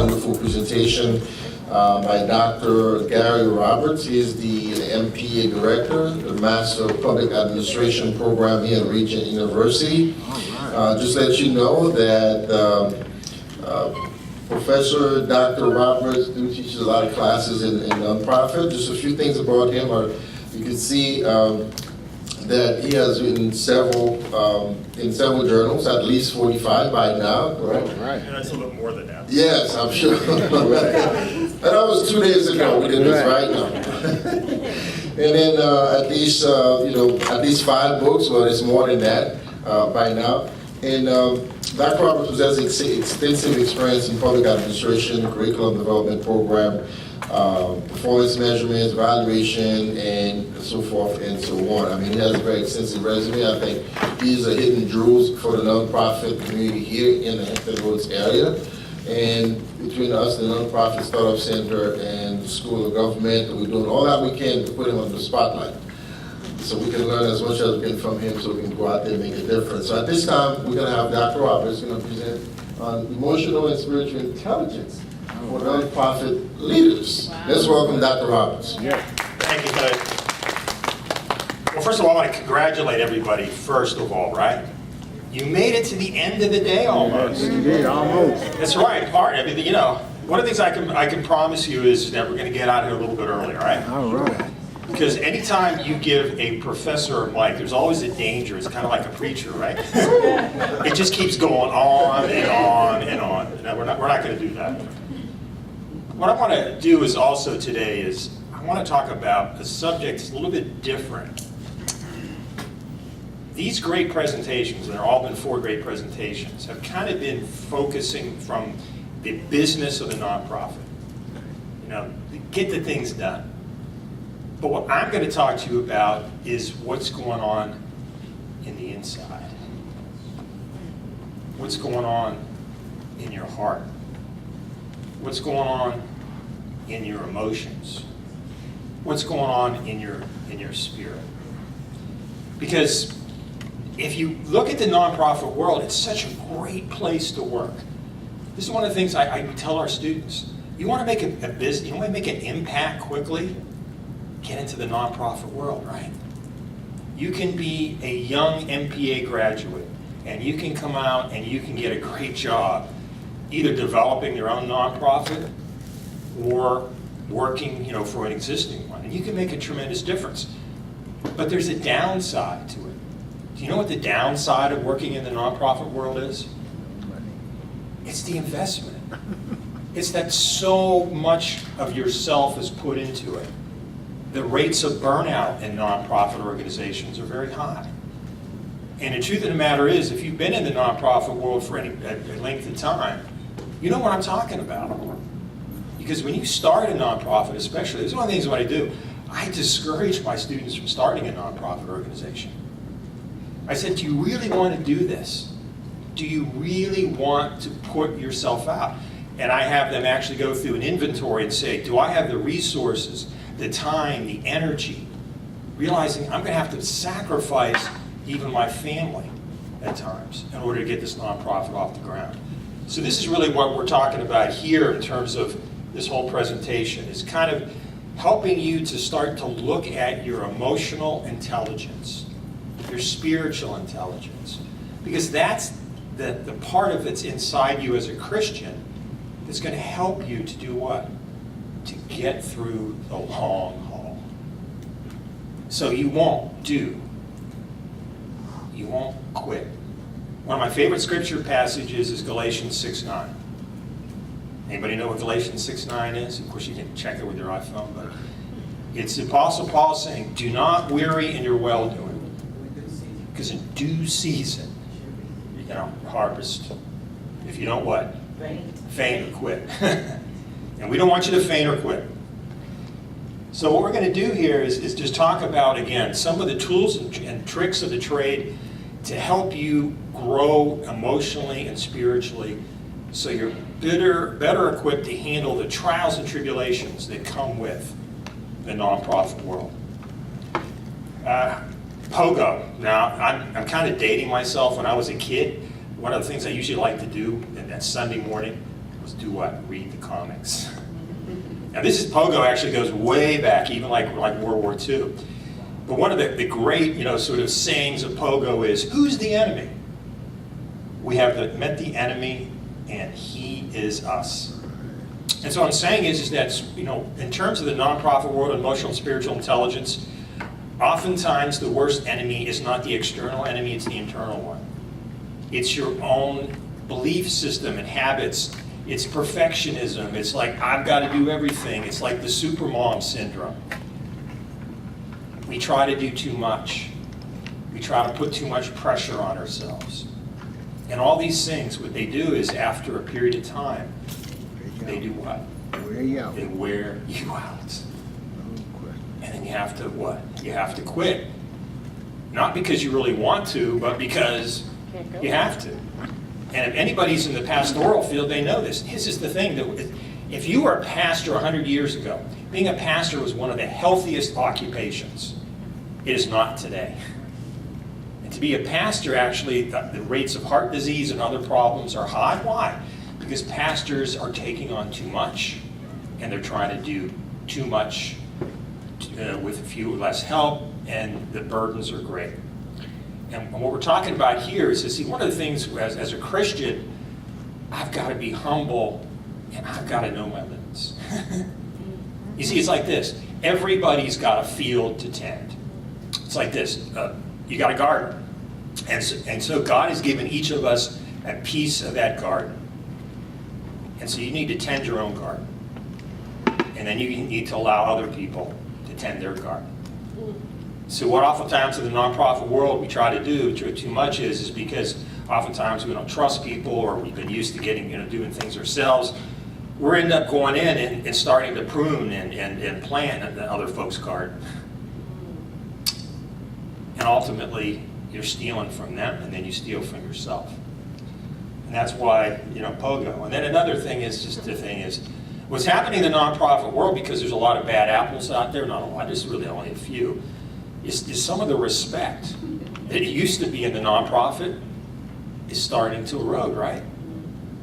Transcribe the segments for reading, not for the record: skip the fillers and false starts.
wonderful presentation by Dr. Gary Roberts. He is the MPA Director, the Master of Public Administration Program here at Regent University. Just let you know that Professor Dr. Roberts teaches a lot of classes in nonprofit. Just a few things about him are, you can see that he has written several journals, at least 45 by now, correct? Right. And that's a little more than that. Yes, I'm sure. And that was 2 days ago we did this, right now. And then at least 5 books, well, it's more than that by now. And Dr. Roberts possesses extensive experience in public administration, curriculum development program, performance measurements, evaluation, and so forth and so on. I mean, he has a very extensive resume. I think these are hidden jewels for the nonprofit community here in the Hampton Roads area. And between us, the Nonprofit Startup Center, and the School of Government, we're doing all that we can to put him on the spotlight, so we can learn as much as we can from him, so we can go out there and make a difference. So at this time, we're going to have Dr. Roberts going to present on emotional and spiritual intelligence for nonprofit leaders. Wow. Let's welcome Dr. Roberts. Yeah. Thank you, Doug. Well, first of all, I want to congratulate everybody, first of all, right? You made it to the end of the day almost. You did, almost. That's right. I mean, you know, one of the things I can promise you is that we're going to get out here a little bit early, right? All right. Because anytime you give a professor a mic, there's always a danger. It's kind of like a preacher, right? It just keeps going on and on and on. No, we're not going to do that. What I want to do is also today is I want to talk about a subject that's a little bit different. These great presentations, and there have all been 4 great presentations, have kind of been focusing from the business of the nonprofit. You know, get the things done. But what I'm going to talk to you about is what's going on in the inside. What's going on in your heart. What's going on in your emotions. What's going on in your spirit. Because if you look at the nonprofit world, it's such a great place to work. This is one of the things I tell our students. You want to make a business, you want to make an impact quickly, get into the nonprofit world, right? You can be a young MPA graduate, and you can come out and you can get a great job, either developing your own nonprofit or working, you know, for an existing one, and you can make a tremendous difference. But there's a downside to it. Do you know what the downside of working in the nonprofit world is? It's the investment. It's that so much of yourself is put into it. The rates of burnout in nonprofit organizations are very high. And the truth of the matter is, if you've been in the nonprofit world for any length of time, you know what I'm talking about. Because when you start a nonprofit, especially, this is one of the things what I do. I discourage my students from starting a nonprofit organization. I said, do you really want to do this? Do you really want to put yourself out? And I have them actually go through an inventory and say, do I have the resources, the time, the energy, realizing I'm going to have to sacrifice even my family at times in order to get this nonprofit off the ground. So this is really what we're talking about here in terms of this whole presentation, is kind of helping you to start to look at your emotional intelligence, your spiritual intelligence, because that's the part of it's inside you as a Christian that's going to help you to do what? To get through the long haul. So you won't quit. One of my favorite scripture passages is Galatians 6:9. Anybody know what Galatians 6:9 is? Of course you can check it with your iPhone, but it's the Apostle Paul saying, do not weary in your well-doing, because in due season you're going to harvest. If you don't what? Faint or quit. And we don't want you to faint or quit. So what we're going to do here is just talk about, again, some of the tools and tricks of the trade to help you grow emotionally and spiritually, so you're better equipped to handle the trials and tribulations that come with the nonprofit world. Pogo. Now, I'm kind of dating myself. When I was a kid, one of the things I usually liked to do in that Sunday morning is do what? Read the comics. Now this is, Pogo actually goes way back, even like World War II. But one of the great, sort of sayings of Pogo is, who's the enemy? We have met the enemy, and he is us. And so what I'm saying is that, in terms of the nonprofit world, emotional and spiritual intelligence, oftentimes the worst enemy is not the external enemy, it's the internal one. It's your own belief system and habits. It's perfectionism. It's like, I've got to do everything. It's like the supermom syndrome. We try to do too much. We try to put too much pressure on ourselves. And all these things, what they do is after a period of time, they do what? Wear you out. They wear you out. And then you have to what? You have to quit. Not because you really want to, but because you have to. And if anybody's in the pastoral field, they know this. This is the thing, that if you were a pastor 100 years ago, being a pastor was one of the healthiest occupations. It is not today. And to be a pastor, actually, the rates of heart disease and other problems are high. Why? Because pastors are taking on too much, and they're trying to do too much with a few less help, and the burdens are great. And what we're talking about here is to see, one of the things as a Christian, I've got to be humble, and I've got to know my limits. You see, it's like this. Everybody's got a field to tend. It's like this. You got a garden. And so God has given each of us a piece of that garden. And so you need to tend your own garden. And then you need to allow other people to tend their garden. So what oftentimes in the nonprofit world we try to do too much is because oftentimes we don't trust people, or we've been used to doing things ourselves. We end up going in and starting to prune and plant other folks' garden. And ultimately, you're stealing from them, and then you steal from yourself. And that's why, Pogo. And then another thing is, what's happening in the nonprofit world, because there's a lot of bad apples out there, not a lot, there's really only a few, is some of the respect that used to be in the nonprofit is starting to erode, right?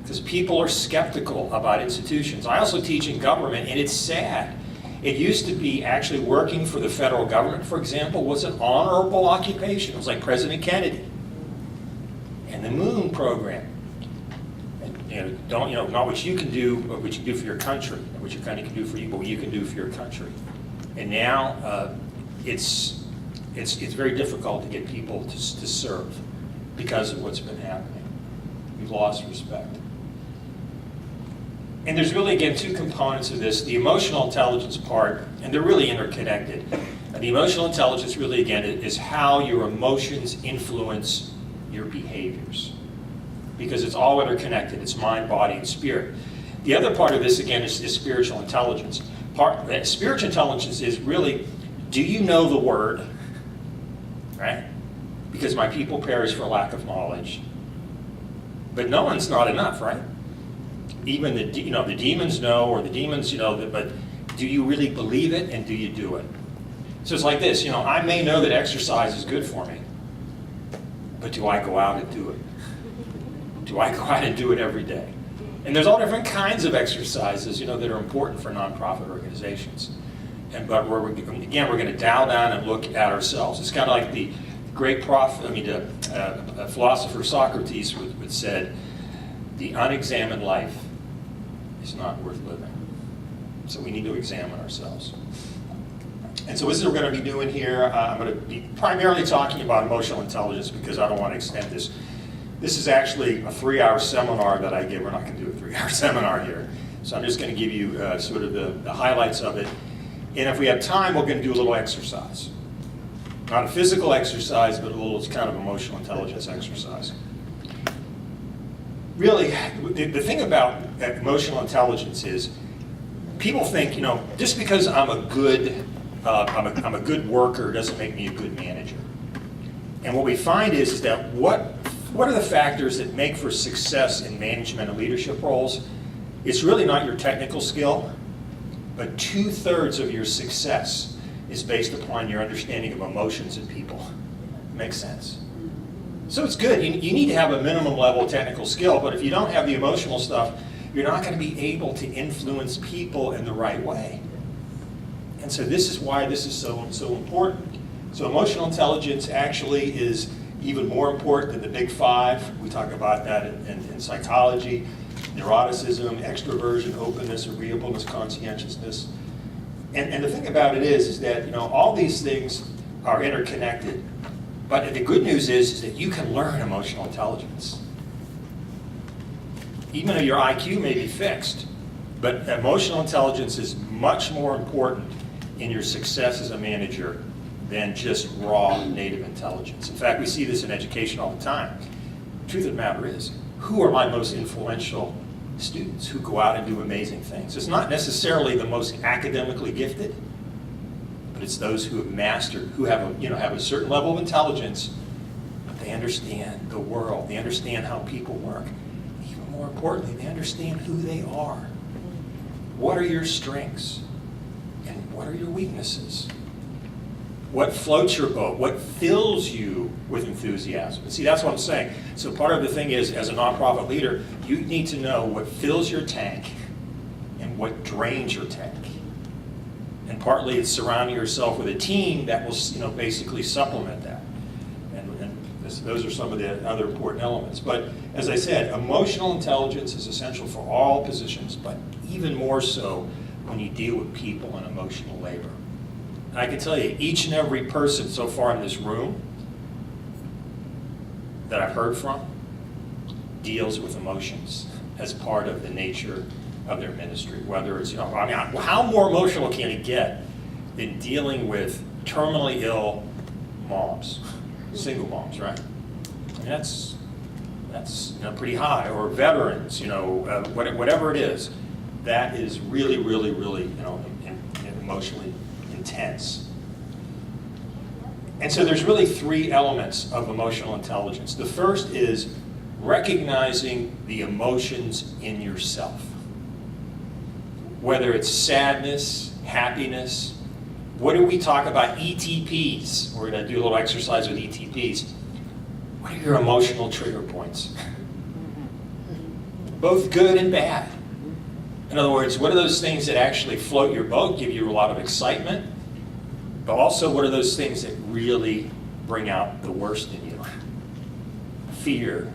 Because people are skeptical about institutions. I also teach in government, and it's sad. It used to be actually working for the federal government, for example, was an honorable occupation. It was like President Kennedy and the Moon program. And, not what you can do, but what you can do for your country, and what your country can do for you, but what you can do for your country. And now it's very difficult to get people to serve because of what's been happening. We've lost respect. And there's really, again, two components of this. The emotional intelligence part, and they're really interconnected. And the emotional intelligence really, again, is how your emotions influence your behaviors. Because it's all interconnected. It's mind, body, and spirit. The other part of this, again, is spiritual intelligence. Spiritual intelligence is really, do you know the word? Right? Because my people perish for lack of knowledge. But knowing's not enough, right? Even the demons know, or the demons, but do you really believe it, and do you do it? So it's like this, I may know that exercise is good for me, but do I go out and do it? Do I go out and do it every day? And there's all different kinds of exercises, that are important for nonprofit organizations. But we're going to dial down and look at ourselves. It's kind of like the great philosopher Socrates would said, the unexamined life is not worth living. So we need to examine ourselves. And so this is what we're going to be doing here. I'm going to be primarily talking about emotional intelligence because I don't want to extend this. This is actually a 3-hour seminar that I give. We're not going to do a 3-hour seminar here. So I'm just going to give you sort of the highlights of it. And if we have time, we're going to do a little exercise. Not a physical exercise, but it's kind of emotional intelligence exercise. Really, the thing about emotional intelligence is people think, just because I'm a good worker doesn't make me a good manager. And what we find is that what are the factors that make for success in management and leadership roles? It's really not your technical skill, but 2/3 of your success is based upon your understanding of emotions in people. Makes sense? So it's good. You need to have a minimum level of technical skill, but if you don't have the emotional stuff, you're not going to be able to influence people in the right way. And so this is why this is so important. So emotional intelligence actually is even more important than the big five. We talk about that in psychology: neuroticism, extroversion, openness, agreeableness, conscientiousness. And the thing about it is that all these things are interconnected. But the good news is that you can learn emotional intelligence. Even though your IQ may be fixed, but emotional intelligence is much more important in your success as a manager than just raw native intelligence. In fact, we see this in education all the time. The truth of the matter is, who are my most influential students who go out and do amazing things? It's not necessarily the most academically gifted, but it's those who have mastered, who have a certain level of intelligence, but they understand the world, they understand how people work. Even more importantly, they understand who they are. What are your strengths? And what are your weaknesses? What floats your boat? What fills you with enthusiasm? And see, that's what I'm saying. So part of the thing is, as a nonprofit leader, you need to know what fills your tank and what drains your tank. And partly it's surrounding yourself with a team that will, basically supplement that. And those are some of the other important elements. But as I said, emotional intelligence is essential for all positions, but even more so when you deal with people and emotional labor. And I can tell you, each and every person so far in this room that I've heard from deals with emotions as part of the nature of their ministry. Whether it's, how more emotional can it get than dealing with terminally ill moms, single moms, right? I mean, that's pretty high. Or veterans, whatever it is, that is really, really, really, emotionally intense. And so there's really three elements of emotional intelligence. The first is recognizing the emotions in yourself. Whether it's sadness, happiness, what do we talk about? ETPs. We're going to do a little exercise with ETPs. What are your emotional trigger points? Both good and bad. In other words, what are those things that actually float your boat, give you a lot of excitement? But also, what are those things that really bring out the worst in you? Fear,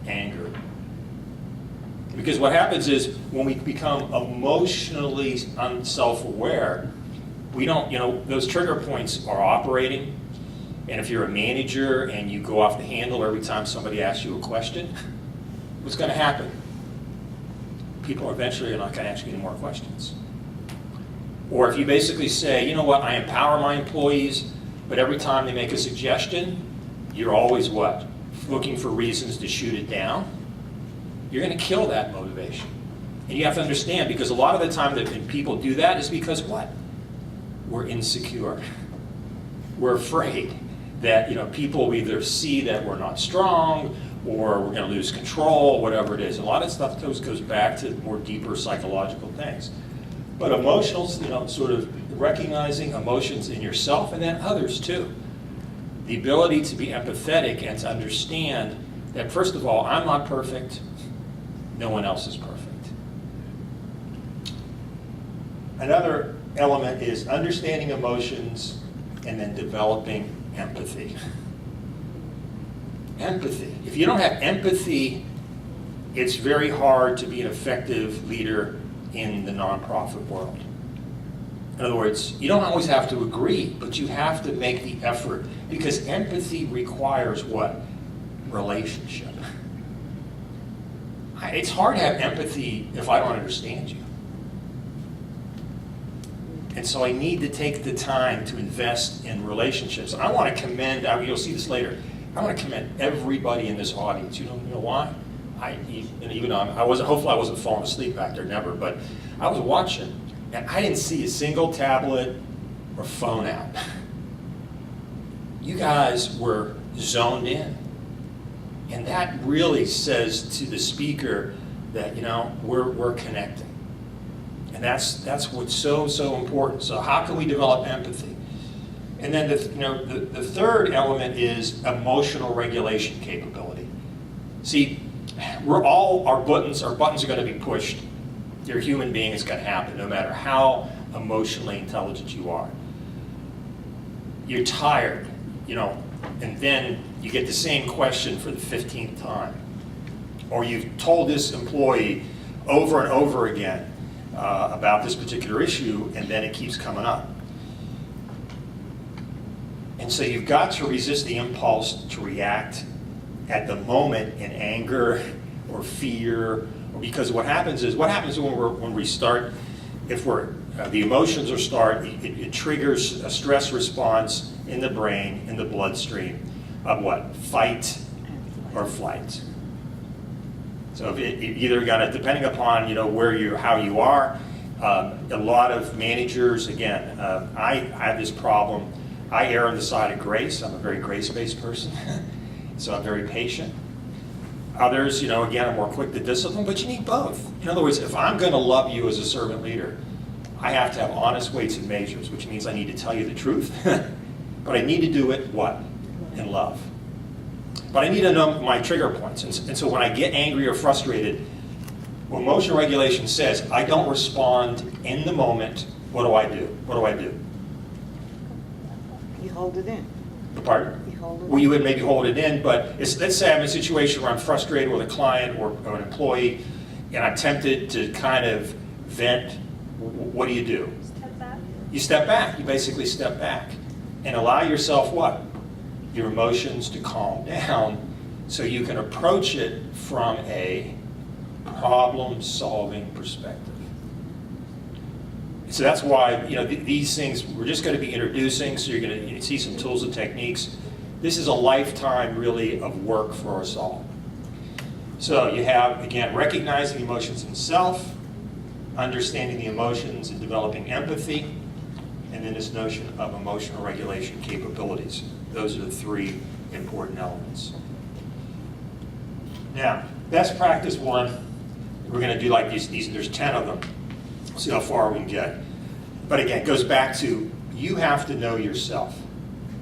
anger. Because what happens is, when we become emotionally unself-aware, we don't, those trigger points are operating. And if you're a manager and you go off the handle every time somebody asks you a question, what's going to happen? People eventually are not going to ask you any more questions. Or if you basically say, you know what, I empower my employees, but every time they make a suggestion, you're always what? Looking for reasons to shoot it down. You're going to kill that motivation. And you have to understand, because a lot of the time that people do that is because what? We're insecure. We're afraid that people either see that we're not strong, or we're going to lose control, whatever it is. A lot of stuff goes back to more deeper psychological things. But emotional, sort of recognizing emotions in yourself and then others too. The ability to be empathetic and to understand that, first of all, I'm not perfect. No one else is perfect. Another element is understanding emotions and then developing empathy. Empathy. If you don't have empathy, it's very hard to be an effective leader in the nonprofit world. In other words, you don't always have to agree, but you have to make the effort, because empathy requires what? Relationship. It's hard to have empathy if I don't understand you. And so I need to take the time to invest in relationships. And I want to commend, you'll see this later, I want to commend everybody in this audience. You know why? Even though hopefully I wasn't falling asleep back there, never, but I was watching, and I didn't see a single tablet or phone out. You guys were zoned in. And that really says to the speaker that, we're connecting. And that's what's so important. So how can we develop empathy? And then the third element is emotional regulation capability. See, our buttons are going to be pushed. You're a human being, it's going to happen, no matter how emotionally intelligent you are. You're tired, and then you get the same question for the 15th time. Or you've told this employee over and over again about this particular issue, and then it keeps coming up. And so you've got to resist the impulse to react at the moment in anger or fear, because what happens when we start, if the emotions are it triggers a stress response in the brain, in the bloodstream of what? Fight or flight. So if you either got to, depending upon how you are, a lot of managers, again, I have this problem. I err on the side of grace. I'm a very grace-based person, so I'm very patient. Others, again, are more quick to discipline, but you need both. In other words, if I'm going to love you as a servant leader, I have to have honest weights and measures, which means I need to tell you the truth, but I need to do it, what? In love. But I need to know my trigger points, and so when I get angry or frustrated, when emotional regulation says I don't respond in the moment, what do I do? What do I do? You hold it in. Pardon? You hold it in. Well, you would maybe hold it in, but let's say I'm in a situation where I'm frustrated with a client or an employee, and I'm tempted to kind of vent. What do? Step back. You step back. You basically step back and allow yourself what? Your emotions to calm down so you can approach it from a problem-solving perspective. So that's why, these things we're just going to be introducing, so you're going to see some tools and techniques. This is a lifetime, really, of work for us all. So you have, again, recognizing emotions in self, understanding the emotions and developing empathy, and then this notion of emotional regulation capabilities. Those are the three important elements. Now, best practice one, we're going to do like these, there's 10 of them. See how far we can get. But again, it goes back to you have to know yourself.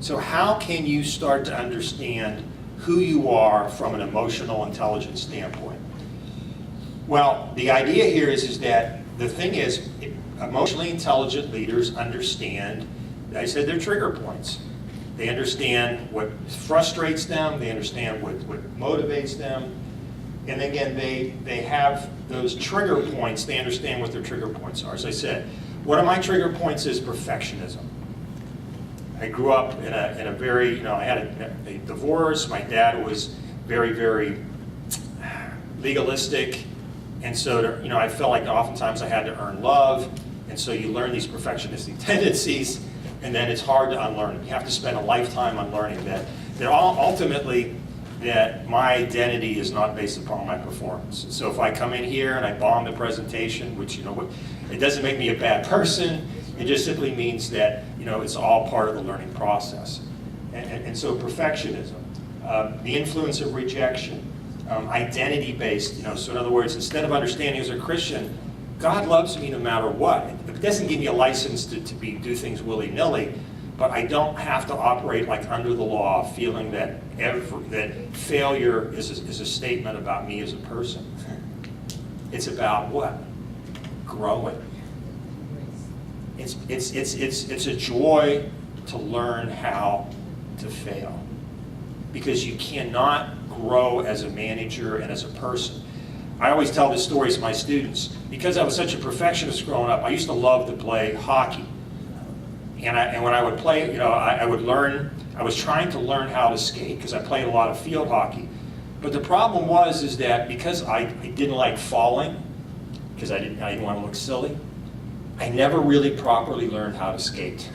So how can you start to understand who you are from an emotional intelligence standpoint? Well, the idea here is that the thing is, emotionally intelligent leaders understand, I said, their trigger points. They understand what frustrates them, they understand what motivates them, and again, they have those trigger points, they understand what their trigger points are. As I said, one of my trigger points is perfectionism. I grew up in a very, I had a divorce, my dad was very, very legalistic, and so, I felt like oftentimes I had to earn love, and so you learn these perfectionistic tendencies, and then it's hard to unlearn them. You have to spend a lifetime unlearning that. They're all ultimately that my identity is not based upon my performance. So if I come in here and I bomb the presentation, which, it doesn't make me a bad person, it just simply means that, it's all part of the learning process. And so perfectionism, the influence of rejection, identity-based, so in other words, instead of understanding as a Christian, God loves me no matter what. It doesn't give me a license to do things willy-nilly, but I don't have to operate like under the law, feeling that failure is a statement about me as a person. It's about what? Growing. It's a joy to learn how to fail, because you cannot grow as a manager and as a person. I always tell this story to my students. Because I was such a perfectionist growing up, I used to love to play hockey. And when I would play, I would learn, I was trying to learn how to skate because I played a lot of field hockey. But the problem is that because I didn't like falling, because I didn't want to look silly, I never really properly learned how to skate.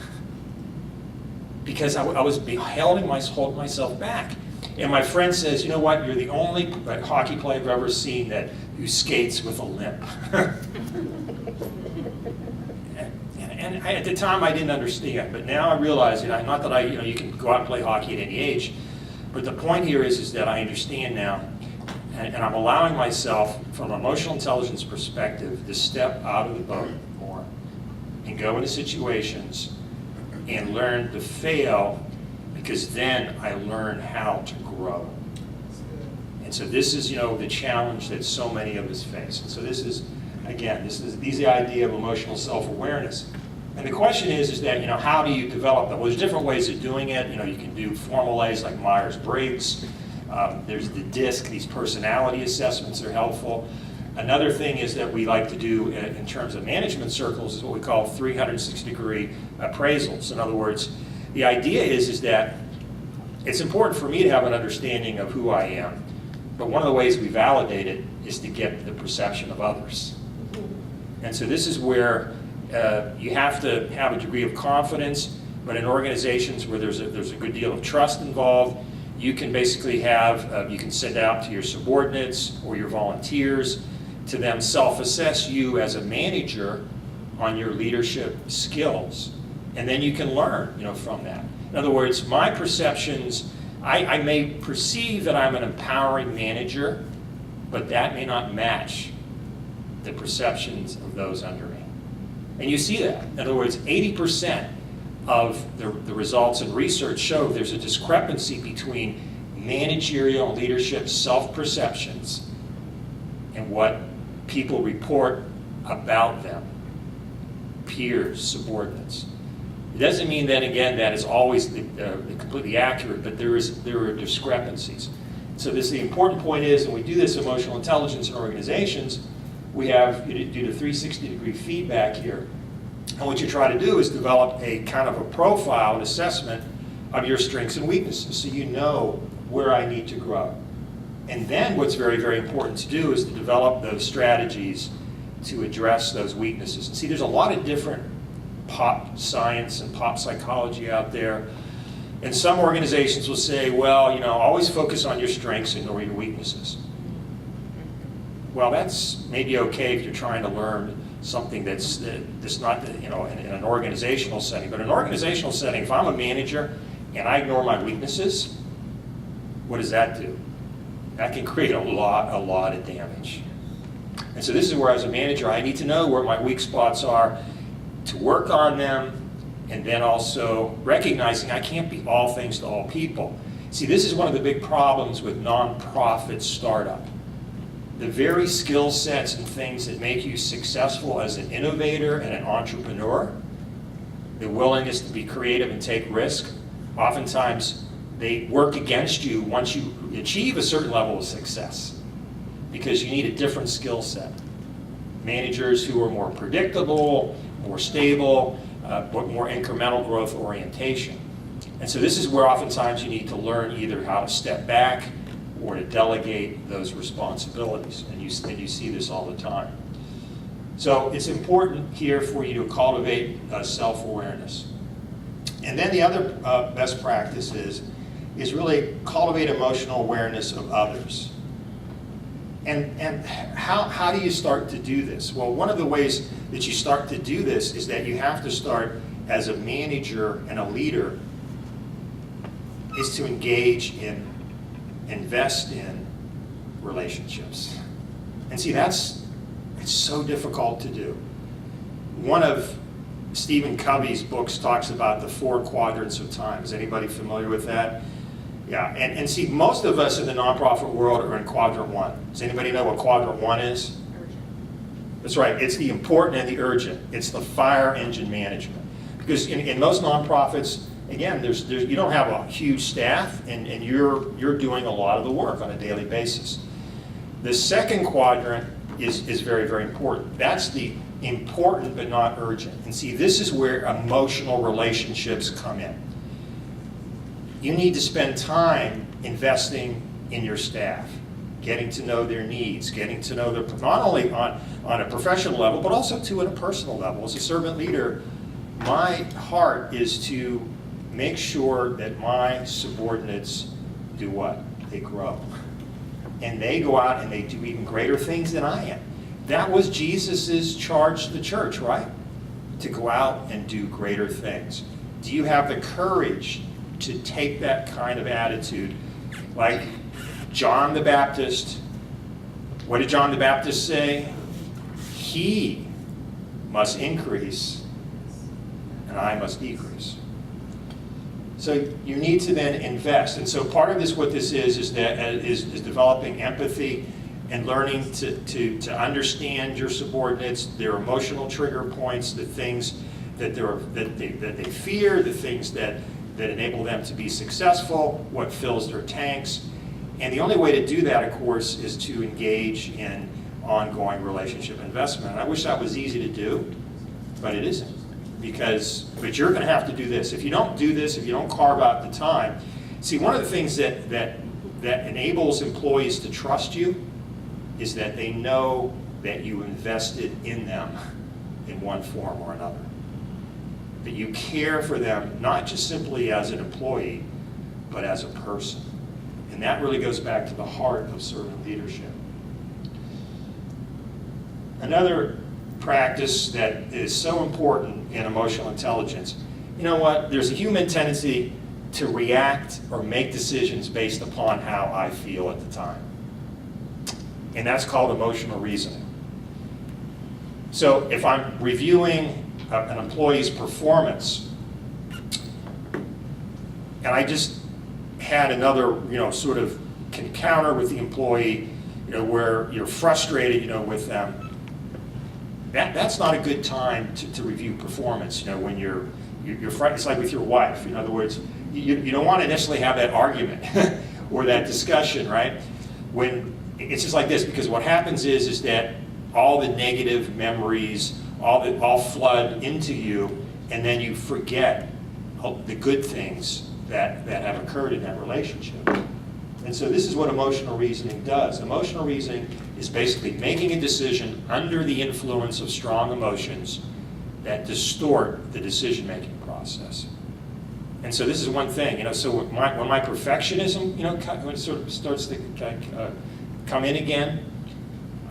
Because I was holding myself back. And my friend says, you know what, you're the only hockey player I've ever seen who skates with a limp. And at the time I didn't understand, but now I realize, not that you can go out and play hockey at any age, but the point here is that I understand now, and I'm allowing myself, from an emotional intelligence perspective, to step out of the boat more and go into situations and learn to fail, because then I learn how to grow. And so this is, the challenge that so many of us face. And so this is the idea of emotional self-awareness. And the question is that, how do you develop that? Well, there's different ways of doing it. You can do formal ways like Myers-Briggs. There's the DISC, these personality assessments are helpful. Another thing is that we like to do in terms of management circles is what we call 360-degree appraisals. In other words, the idea is that it's important for me to have an understanding of who I am, but one of the ways we validate it is to get the perception of others. And so this is where you have to have a degree of confidence, but in organizations where there's a good deal of trust involved, you can basically you can send out to your subordinates or your volunteers to them self-assess you as a manager on your leadership skills. And then you can learn, from that. In other words, my perceptions, I may perceive that I'm an empowering manager, but that may not match the perceptions of those under me. And you see that. In other words, 80% of the results in research show there's a discrepancy between managerial and leadership self-perceptions and what people report about them, peers, subordinates. It doesn't mean that, again, that is always completely accurate, but there are discrepancies. So the important point is, and we do this emotional intelligence in organizations, we do the 360-degree feedback here. And what you try to do is develop a kind of a profile, an assessment of your strengths and weaknesses, so you know where I need to grow. And then what's very, very important to do is to develop those strategies to address those weaknesses. And see, there's a lot of different pop science and pop psychology out there. And some organizations will say, well, always focus on your strengths and ignore your weaknesses. Well, that's maybe okay if you're trying to learn something that's not, in an organizational setting. But in an organizational setting, if I'm a manager and I ignore my weaknesses, what does that do? That can create a lot of damage. And so this is where, as a manager, I need to know where my weak spots are, to work on them, and then also recognizing I can't be all things to all people. See, this is one of the big problems with nonprofit startup. The very skill sets and things that make you successful as an innovator and an entrepreneur, the willingness to be creative and take risk, oftentimes they work against you once you achieve a certain level of success, because you need a different skill set. Managers who are more predictable, more stable, but more incremental growth orientation. And so this is where oftentimes you need to learn either how to step back or to delegate those responsibilities. And you see this all the time. So it's important here for you to cultivate self-awareness. And then the other best practice is really cultivate emotional awareness of others. And how do you start to do this? Well, one of the ways that you start to do this is that you have to start as a manager and a leader is to invest in relationships. And see, it's so difficult to do. One of Stephen Covey's books talks about the 4 quadrants of time. Is anybody familiar with that? Yeah, and see, most of us in the nonprofit world are in quadrant 1. Does anybody know what quadrant 1 is? Urgent. That's right, it's the important and the urgent. It's the fire engine management. Because in most nonprofits, again, you don't have a huge staff, and you're doing a lot of the work on a daily basis. The second quadrant is very, very important. That's the important but not urgent. And see, this is where emotional relationships come in. You need to spend time investing in your staff, getting to know their needs, getting to know not only on a professional level, but also at a personal level. As a servant leader, my heart is to make sure that my subordinates do what? They grow. And they go out and they do even greater things than I am. That was Jesus's charge to the church, right? To go out and do greater things. Do you have the courage to take that kind of attitude? Like John the Baptist, what did John the Baptist say? He must increase and I must decrease. So you need to then invest. And so part of this, what this is developing empathy and learning to understand your subordinates, their emotional trigger points, the things that they fear, the things that enable them to be successful, what fills their tanks. And the only way to do that, of course, is to engage in ongoing relationship investment. And I wish that was easy to do, but it isn't. But you're going to have to do this. If you don't do this, if you don't carve out the time, see, one of the things that enables employees to trust you is that they know that you invested in them in one form or another. That you care for them, not just simply as an employee, but as a person. And that really goes back to the heart of servant leadership. Another practice that is so important in emotional intelligence, you know what, there's a human tendency to react or make decisions based upon how I feel at the time. And that's called emotional reasoning. So if I'm reviewing an employee's performance, and I just had another, sort of encounter with the employee, where you're frustrated, with them, that's not a good time to review performance. When you're it's like with your wife. In other words, you don't want to necessarily have that argument or that discussion, right? When it's just like this, because what happens is that all the negative memories, all flood into you, and then you forget the good things that have occurred in that relationship. And so this is what emotional reasoning does. Emotional reasoning is basically making a decision under the influence of strong emotions that distort the decision-making process. And so this is one thing, so when my perfectionism, when it sort of starts to come in again,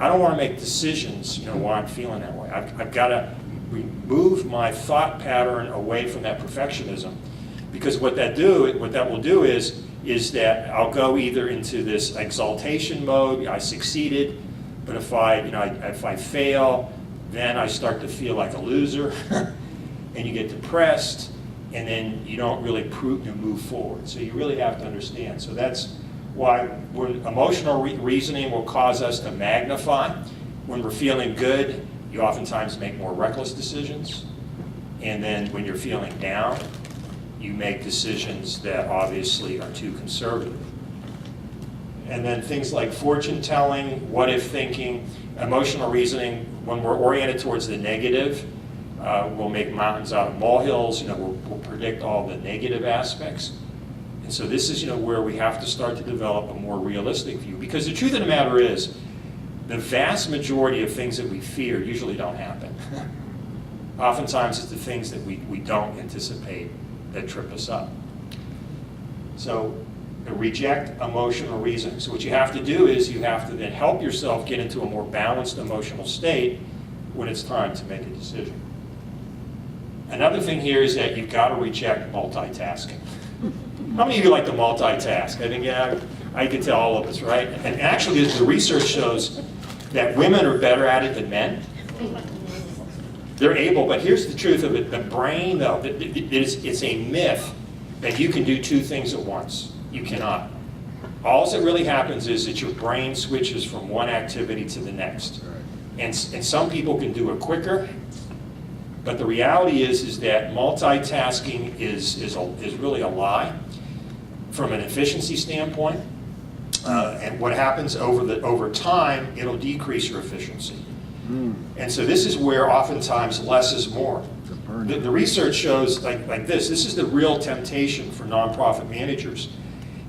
I don't want to make decisions, while I'm feeling that way. I've got to remove my thought pattern away from that perfectionism, because what that will do is that I'll go either into this exaltation mode, I succeeded, but if I fail, then I start to feel like a loser, and you get depressed, and then you don't really move forward. So you really have to understand. So that's why when emotional reasoning will cause us to magnify. When we're feeling good, you oftentimes make more reckless decisions. And then when you're feeling down, you make decisions that obviously are too conservative. And then things like fortune telling, what if thinking, emotional reasoning, when we're oriented towards the negative, we'll make mountains out of molehills, we'll predict all the negative aspects. And so this is, where we have to start to develop a more realistic view. Because the truth of the matter is, the vast majority of things that we fear usually don't happen. Oftentimes it's the things that we don't anticipate that trip us up. So reject emotional reasoning. So what you have to do is you have to then help yourself get into a more balanced emotional state when it's time to make a decision. Another thing here is that you've got to reject multitasking. How many of you like to multitask? I think, I can tell all of us, right? And actually, the research shows that women are better at it than men. They're able, but here's the truth of it. The brain, though, it's a myth that you can do two things at once. You cannot. All that really happens is that your brain switches from one activity to the next. And some people can do it quicker, but the reality is that multitasking is really a lie from an efficiency standpoint. And what happens over time, it'll decrease your efficiency. And so this is where oftentimes less is more. The research shows like this is the real temptation for nonprofit managers,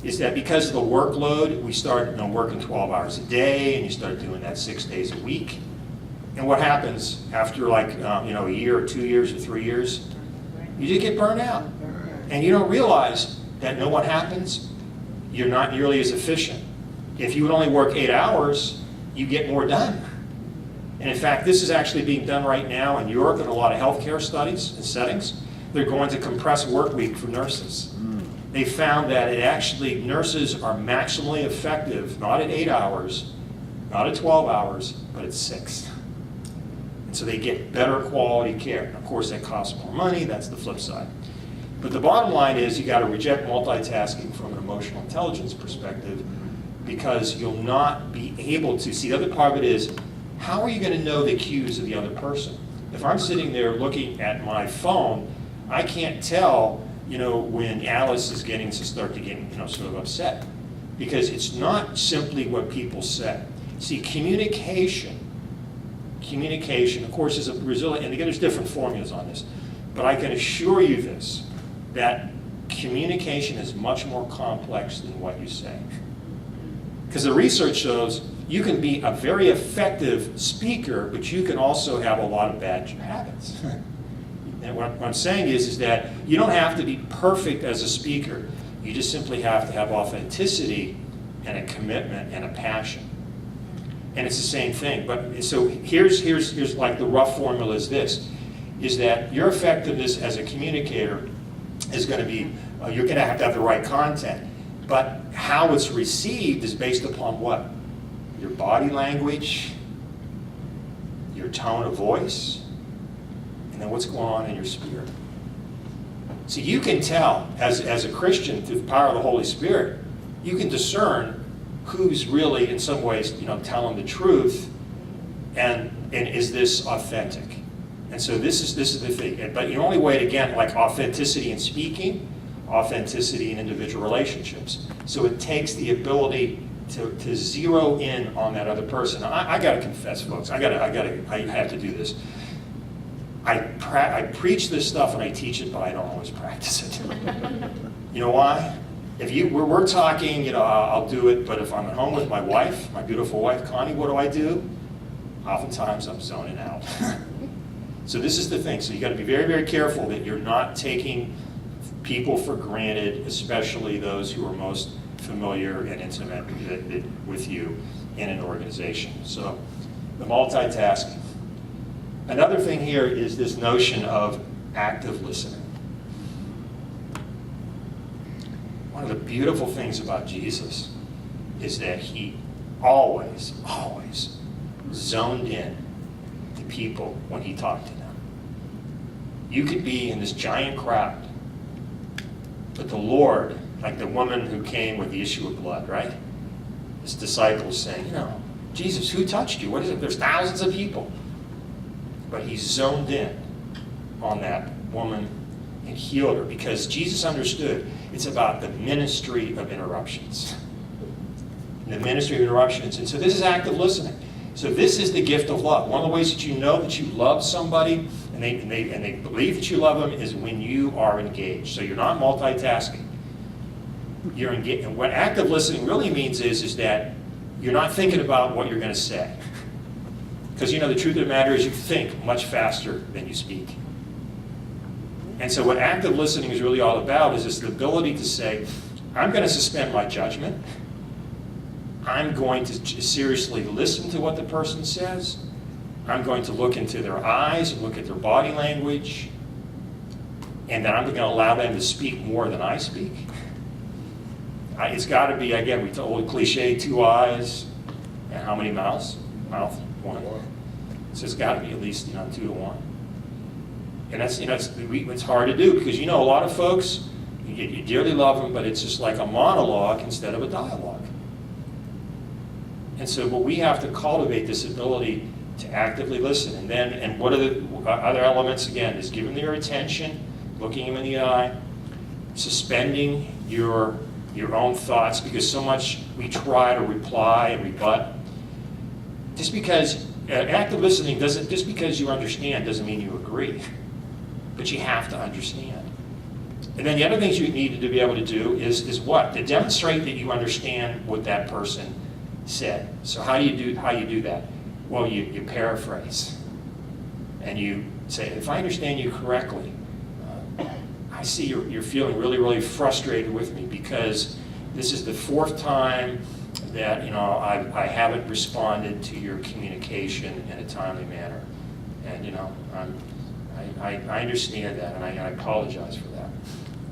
is that because of the workload, we start working 12 hours a day, and you start doing that 6 days a week. And what happens after a year or 2 years or 3 years? You just get burned out. And you don't realize that what happens? You're not nearly as efficient. If you would only work 8 hours, you get more done. And in fact, this is actually being done right now in Europe in a lot of healthcare studies and settings. They're going to compress work week for nurses. They found that nurses are maximally effective, not at 8 hours, not at 12 hours, but at 6. And so they get better quality care. And of course, that costs more money. That's the flip side. But the bottom line is you got to reject multitasking from an emotional intelligence perspective, because you'll not be able to see. The other part of it is, how are you going to know the cues of the other person? If I'm sitting there looking at my phone, I can't tell, when Alice is getting sort of upset, because it's not simply what people say. See, communication, of course, is a resilient, and again, there's different formulas on this, but I can assure you this, that communication is much more complex than what you say. Because the research shows you can be a very effective speaker, but you can also have a lot of bad habits. And what I'm saying is that you don't have to be perfect as a speaker. You just simply have to have authenticity and a commitment and a passion. And it's the same thing. But so here's like the rough formula is this, is that your effectiveness as a communicator is going to be, you're going to have the right content. But how it's received is based upon what? Your body language, your tone of voice, and then what's going on in your spirit. So you can tell, as a Christian, through the power of the Holy Spirit, you can discern who's really, in some ways, telling the truth, and is this authentic? And so this is the thing. But the only way to get like authenticity in speaking, authenticity in individual relationships. So it takes the ability to zero in on that other person. Now, I got to confess, folks. I have to do this. I preach this stuff and I teach it, but I don't always practice it. You know why? If we're talking, I'll do it. But if I'm at home with my wife, my beautiful wife, Connie, what do? Oftentimes I'm zoning out. So this is the thing. So you got to be very, very careful that you're not taking people for granted, especially those who are most familiar and intimate with you in an organization. So the multitasking. Another thing here is this notion of active listening. One of the beautiful things about Jesus is that he always zoned in to people when he talked to them. You could be in this giant crowd, but the Lord, like the woman who came with the issue of blood, right? His disciples saying, Jesus, who touched you? What is it? There's thousands of people. But he zoned in on that woman and healed her, because Jesus understood it's about the ministry of interruptions. The ministry of interruptions. And so this is active listening. So this is the gift of love. One of the ways that you know that you love somebody and they believe that you love them is when you are engaged. So you're not multitasking. You're engaged. And what active listening really means is that you're not thinking about what you're going to say. Because the truth of the matter is you think much faster than you speak. And so what active listening is really all about is this ability to say, I'm going to suspend my judgment. I'm going to seriously listen to what the person says. I'm going to look into their eyes and look at their body language. And then I'm going to allow them to speak more than I speak. It's got to be, again, we told cliche, 2 eyes, and how many mouths? Mouth, 1. So it's got to be at least 2 to 1. And that's it's hard to do, because a lot of folks, you dearly love them, but it's just like a monologue instead of a dialogue. And so, but we have to cultivate this ability to actively listen. And what are the other elements? Again, is giving your attention, looking him in the eye, suspending your own thoughts, because so much we try to reply and rebut. Just because active listening just because you understand doesn't mean you agree, but you have to understand. And then the other things you need to be able to do is what? To demonstrate that you understand what that person said. So how do you do that? Well, you paraphrase, and you say, if I understand you correctly, I see you're feeling really, really frustrated with me because this is the 4th time that I haven't responded to your communication in a timely manner, and I understand that, and I apologize for that.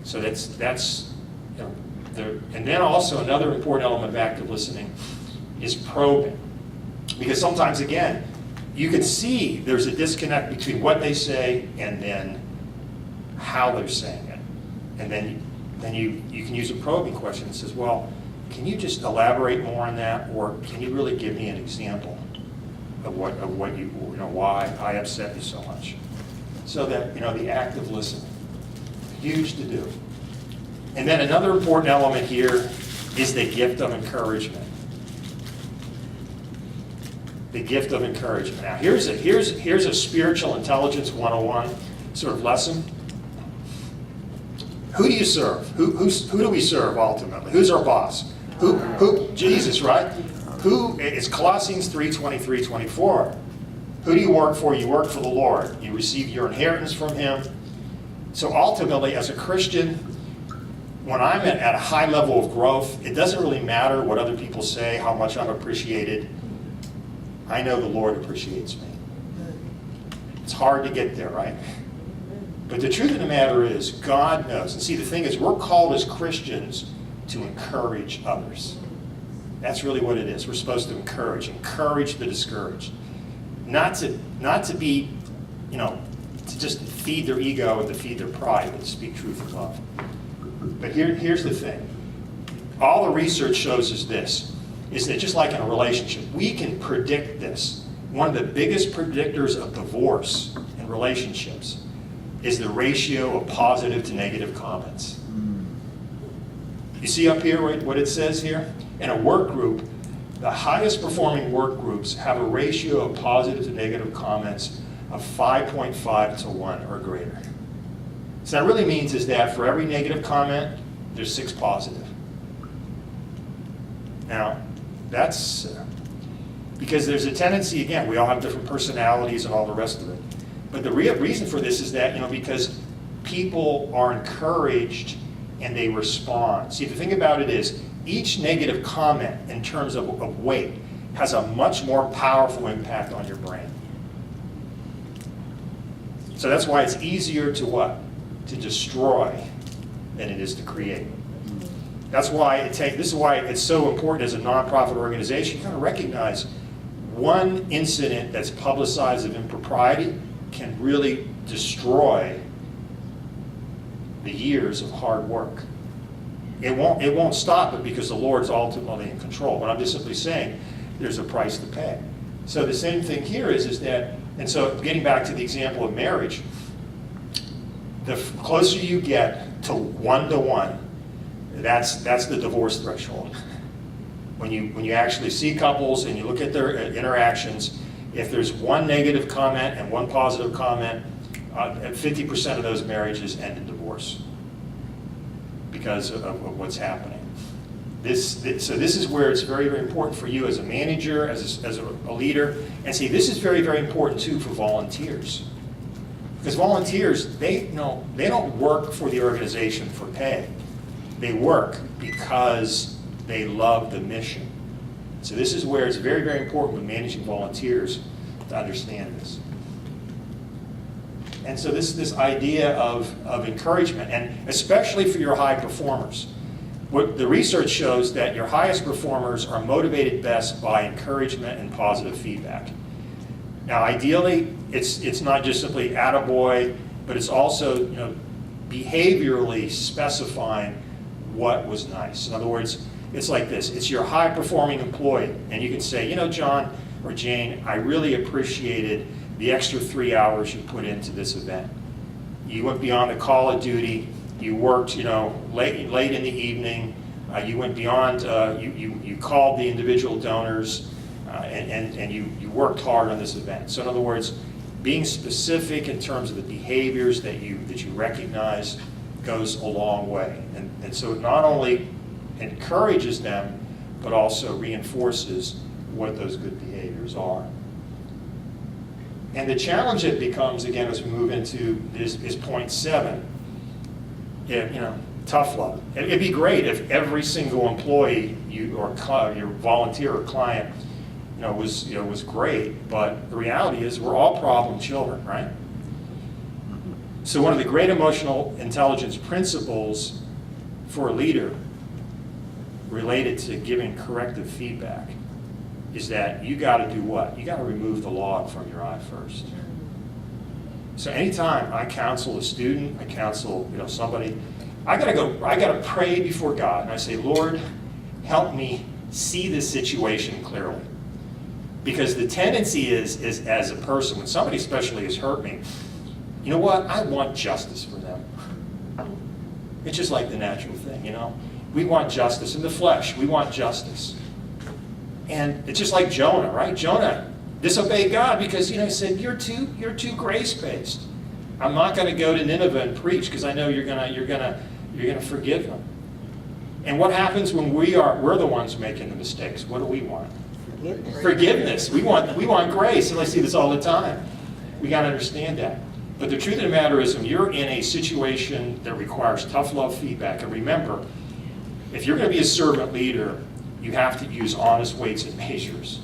So that's and then also another important element of active listening is probing, because sometimes again you can see there's a disconnect between what they say and then how they're saying it. And then you can use a probing question that says, well, can you just elaborate more on that, or can you really give me an example of what you know, why I upset you so much? So that, you know, the active listening, huge to do. And then another important element here is the gift of encouragement. The gift of encouragement. Now, here's a spiritual intelligence 101 sort of lesson. Who do you serve? Who do we serve ultimately? Who's our boss? Who? Jesus, right? Who? It's Colossians 3:23-24. Who do you work for? You work for the Lord. You receive your inheritance from Him. So ultimately, as a Christian, when I'm at a high level of growth, it doesn't really matter what other people say, how much I'm appreciated. I know the Lord appreciates me. It's hard to get there, right? But the truth of the matter is, God knows. And see, the thing is, we're called as Christians to encourage others. That's really what it is. We're supposed to encourage the discouraged. Not to be, you know, to just feed their ego and to feed their pride, but to speak truth in love. But here's the thing. All the research shows us this, is that just like in a relationship, we can predict this. One of the biggest predictors of divorce in relationships is the ratio of positive to negative comments. You see up here what it says here? In a work group, the highest performing work groups have a ratio of positive to negative comments of 5.5 to 1 or greater. So that really means is that for every negative comment, there's 6 positive. Now, that's because there's a tendency, again, we all have different personalities and all the rest of it. But the real reason for this is that, you know, because people are encouraged and they respond. See, the thing about it is, each negative comment in terms of weight has a much more powerful impact on your brain. So that's why it's easier to what? To destroy than it is to create. That's why this is why it's so important as a nonprofit organization. You got to recognize one incident that's publicized of impropriety can really destroy the years of hard work. It won't stop it because the Lord's ultimately in control. But I'm just simply saying there's a price to pay. So the same thing here is that, and so getting back to the example of marriage, the closer you get to 1-to-1, that's the divorce threshold. When you actually see couples and you look at their interactions, if there's one negative comment and one positive comment, 50% of those marriages end in divorce because of what's happening. So this is where it's very, very important for you as a manager, as a leader. And see, this is very, very important too for volunteers. Because volunteers, they don't work for the organization for pay. They work because they love the mission. So this is where it's very, very important when managing volunteers to understand this. And so this idea of encouragement, and especially for your high performers. What the research shows that your highest performers are motivated best by encouragement and positive feedback. Now, ideally, it's not just simply attaboy, but it's also, you know, behaviorally specifying what was nice. In other words, it's like this. It's your high-performing employee, and you can say, you know, John or Jane, I really appreciated the extra 3 hours you put into this event. You went beyond the call of duty. You worked, you know, late in the evening. You went beyond. You called the individual donors, and you worked hard on this event. So in other words, being specific in terms of the behaviors that you recognize goes a long way. And so it not only encourages them, but also reinforces what those good behaviors are. And the challenge it becomes, again, as we move into is point 7. You know, tough love. It'd be great if every single employee or your volunteer or client, was great. But the reality is, we're all problem children, right? So one of the great emotional intelligence principles for a leader related to giving corrective feedback is that you got to do what? You got to remove the log from your eye first. So anytime I counsel a student, I counsel somebody, I gotta pray before God, and I say, Lord, help me see this situation clearly. Because the tendency is as a person, when somebody especially has hurt me, you know what? I want justice for them. It's just like the natural thing, you know? We want justice in the flesh. We want justice. And it's just like Jonah, right? Jonah disobeyed God because, he said, you're too grace-based. I'm not going to go to Nineveh and preach because I know you're gonna forgive them. And what happens when we're the ones making the mistakes? What do we want? Forgiveness. We want grace, and I see this all the time. We got to understand that. But the truth of the matter is, when you're in a situation that requires tough love feedback, and remember, if you're going to be a servant leader, you have to use honest weights and measures,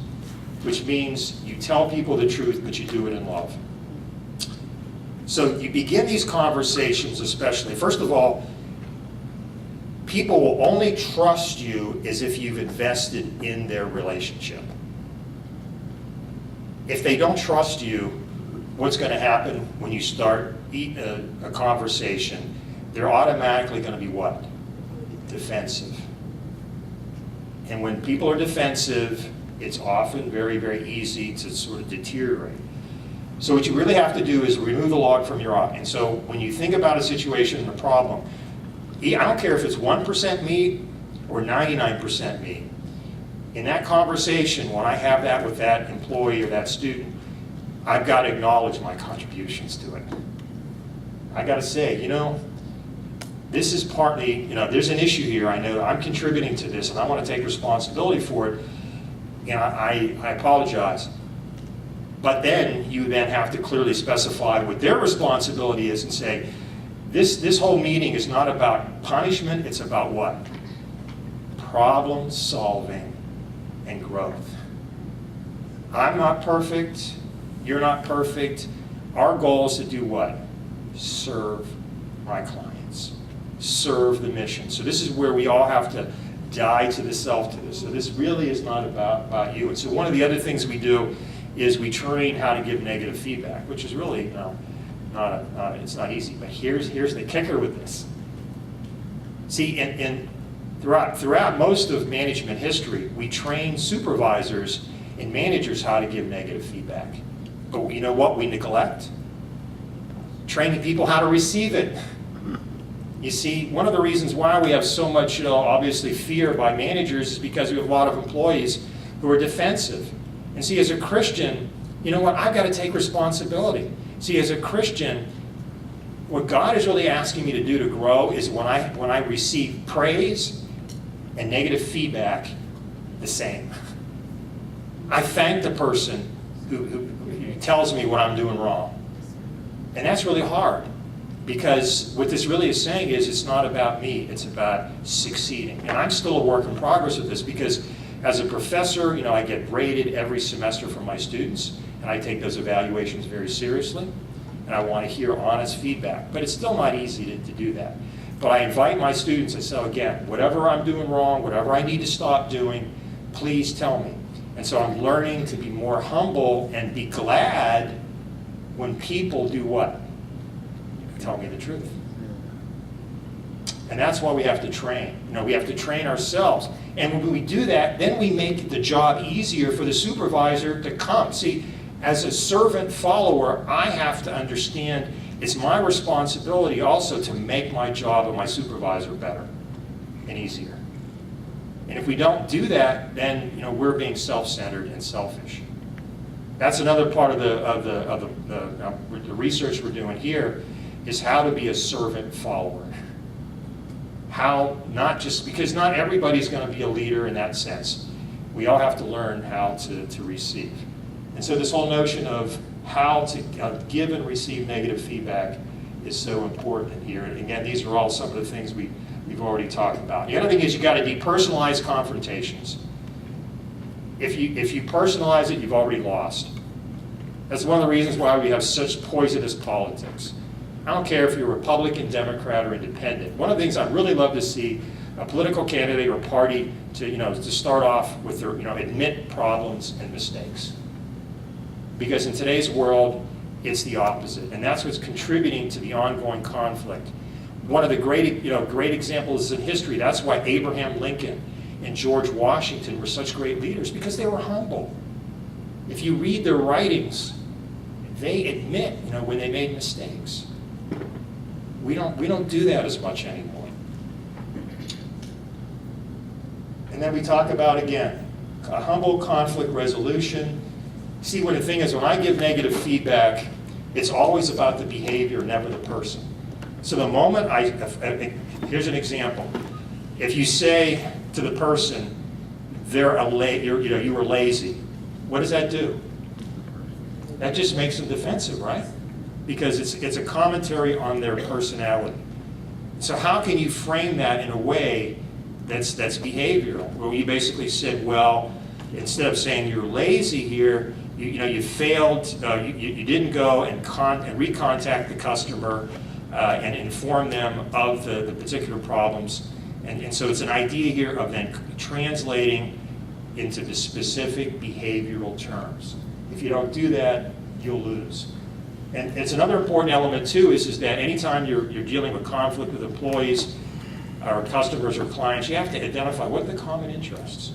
which means you tell people the truth, but you do it in love. So you begin these conversations, especially, first of all, people will only trust you as if you've invested in their relationship. If they don't trust you, what's going to happen when you start a conversation? They're automatically going to be what? Defensive. And when people are defensive, it's often very, very easy to sort of deteriorate. So what you really have to do is remove the log from your eye. And so when you think about a situation and a problem, I don't care if it's 1% me or 99% me. In that conversation, when I have that with that employee or that student, I've got to acknowledge my contributions to it. I got to say, this is partly, there's an issue here. I know I'm contributing to this, and I want to take responsibility for it. And I apologize. But then you then have to clearly specify what their responsibility is and say, this whole meeting is not about punishment, it's about what? Problem solving and growth. I'm not perfect, you're not perfect. Our goal is to do what? Serve my clients. Serve the mission. So this is where we all have to die to the self to this. So this really is not about you. And so one of the other things we do is we train how to give negative feedback, which is really, it's not easy. But here's the kicker with this. See, and throughout most of management history, we train supervisors and managers how to give negative feedback. But you know what we neglect? Training people how to receive it. You see, one of the reasons why we have so much, obviously, fear by managers is because we have a lot of employees who are defensive. And see, as a Christian, you know what? I've got to take responsibility. See, as a Christian, what God is really asking me to do to grow is when I receive praise and negative feedback, the same. I thank the person who tells me what I'm doing wrong. And that's really hard. Because what this really is saying is it's not about me, it's about succeeding. And I'm still a work in progress with this because as a professor, I get graded every semester from my students, and I take those evaluations very seriously, and I want to hear honest feedback. But it's still not easy to do that. But I invite my students, I say, again, whatever I'm doing wrong, whatever I need to stop doing, please tell me. And so I'm learning to be more humble and be glad when people do what? Tell me the truth. And that's why we have to train. We have to train ourselves. And when we do that, then we make the job easier for the supervisor to come. See, as a servant follower, I have to understand it's my responsibility also to make my job of my supervisor better and easier. And if we don't do that, then we're being self-centered and selfish. That's another part of the research we're doing here is how to be a servant follower. How, not just, because not everybody's going to be a leader in that sense. We all have to learn how to receive. And so this whole notion of how to give and receive negative feedback is so important here. And again, these are all some of the things we've already talked about. The other thing is you got to depersonalize confrontations. If you personalize it, you've already lost. That's one of the reasons why we have such poisonous politics. I don't care if you're Republican, Democrat, or Independent. One of the things I'd really love to see a political candidate or party to start off with their admit problems and mistakes. Because in today's world, it's the opposite, and that's what's contributing to the ongoing conflict. One of the great examples in history, that's why Abraham Lincoln and George Washington were such great leaders, because they were humble. If you read their writings, they admit, when they made mistakes. We don't do that as much anymore. And then we talk about, again, a humble conflict resolution. See, what the thing is, when I give negative feedback, it's always about the behavior, never the person. So the moment here's an example. If you say to the person, you were lazy, what does that do? That just makes them defensive, right? Because it's a commentary on their personality. So how can you frame that in a way that's behavioral, where you basically said, well, instead of saying you're lazy here, you failed, you didn't go and recontact the customer and inform them of the particular problems. And so it's an idea here of then translating into the specific behavioral terms. If you don't do that, you'll lose. And it's another important element too is that anytime you're dealing with conflict with employees or customers or clients, you have to identify what are the common interests.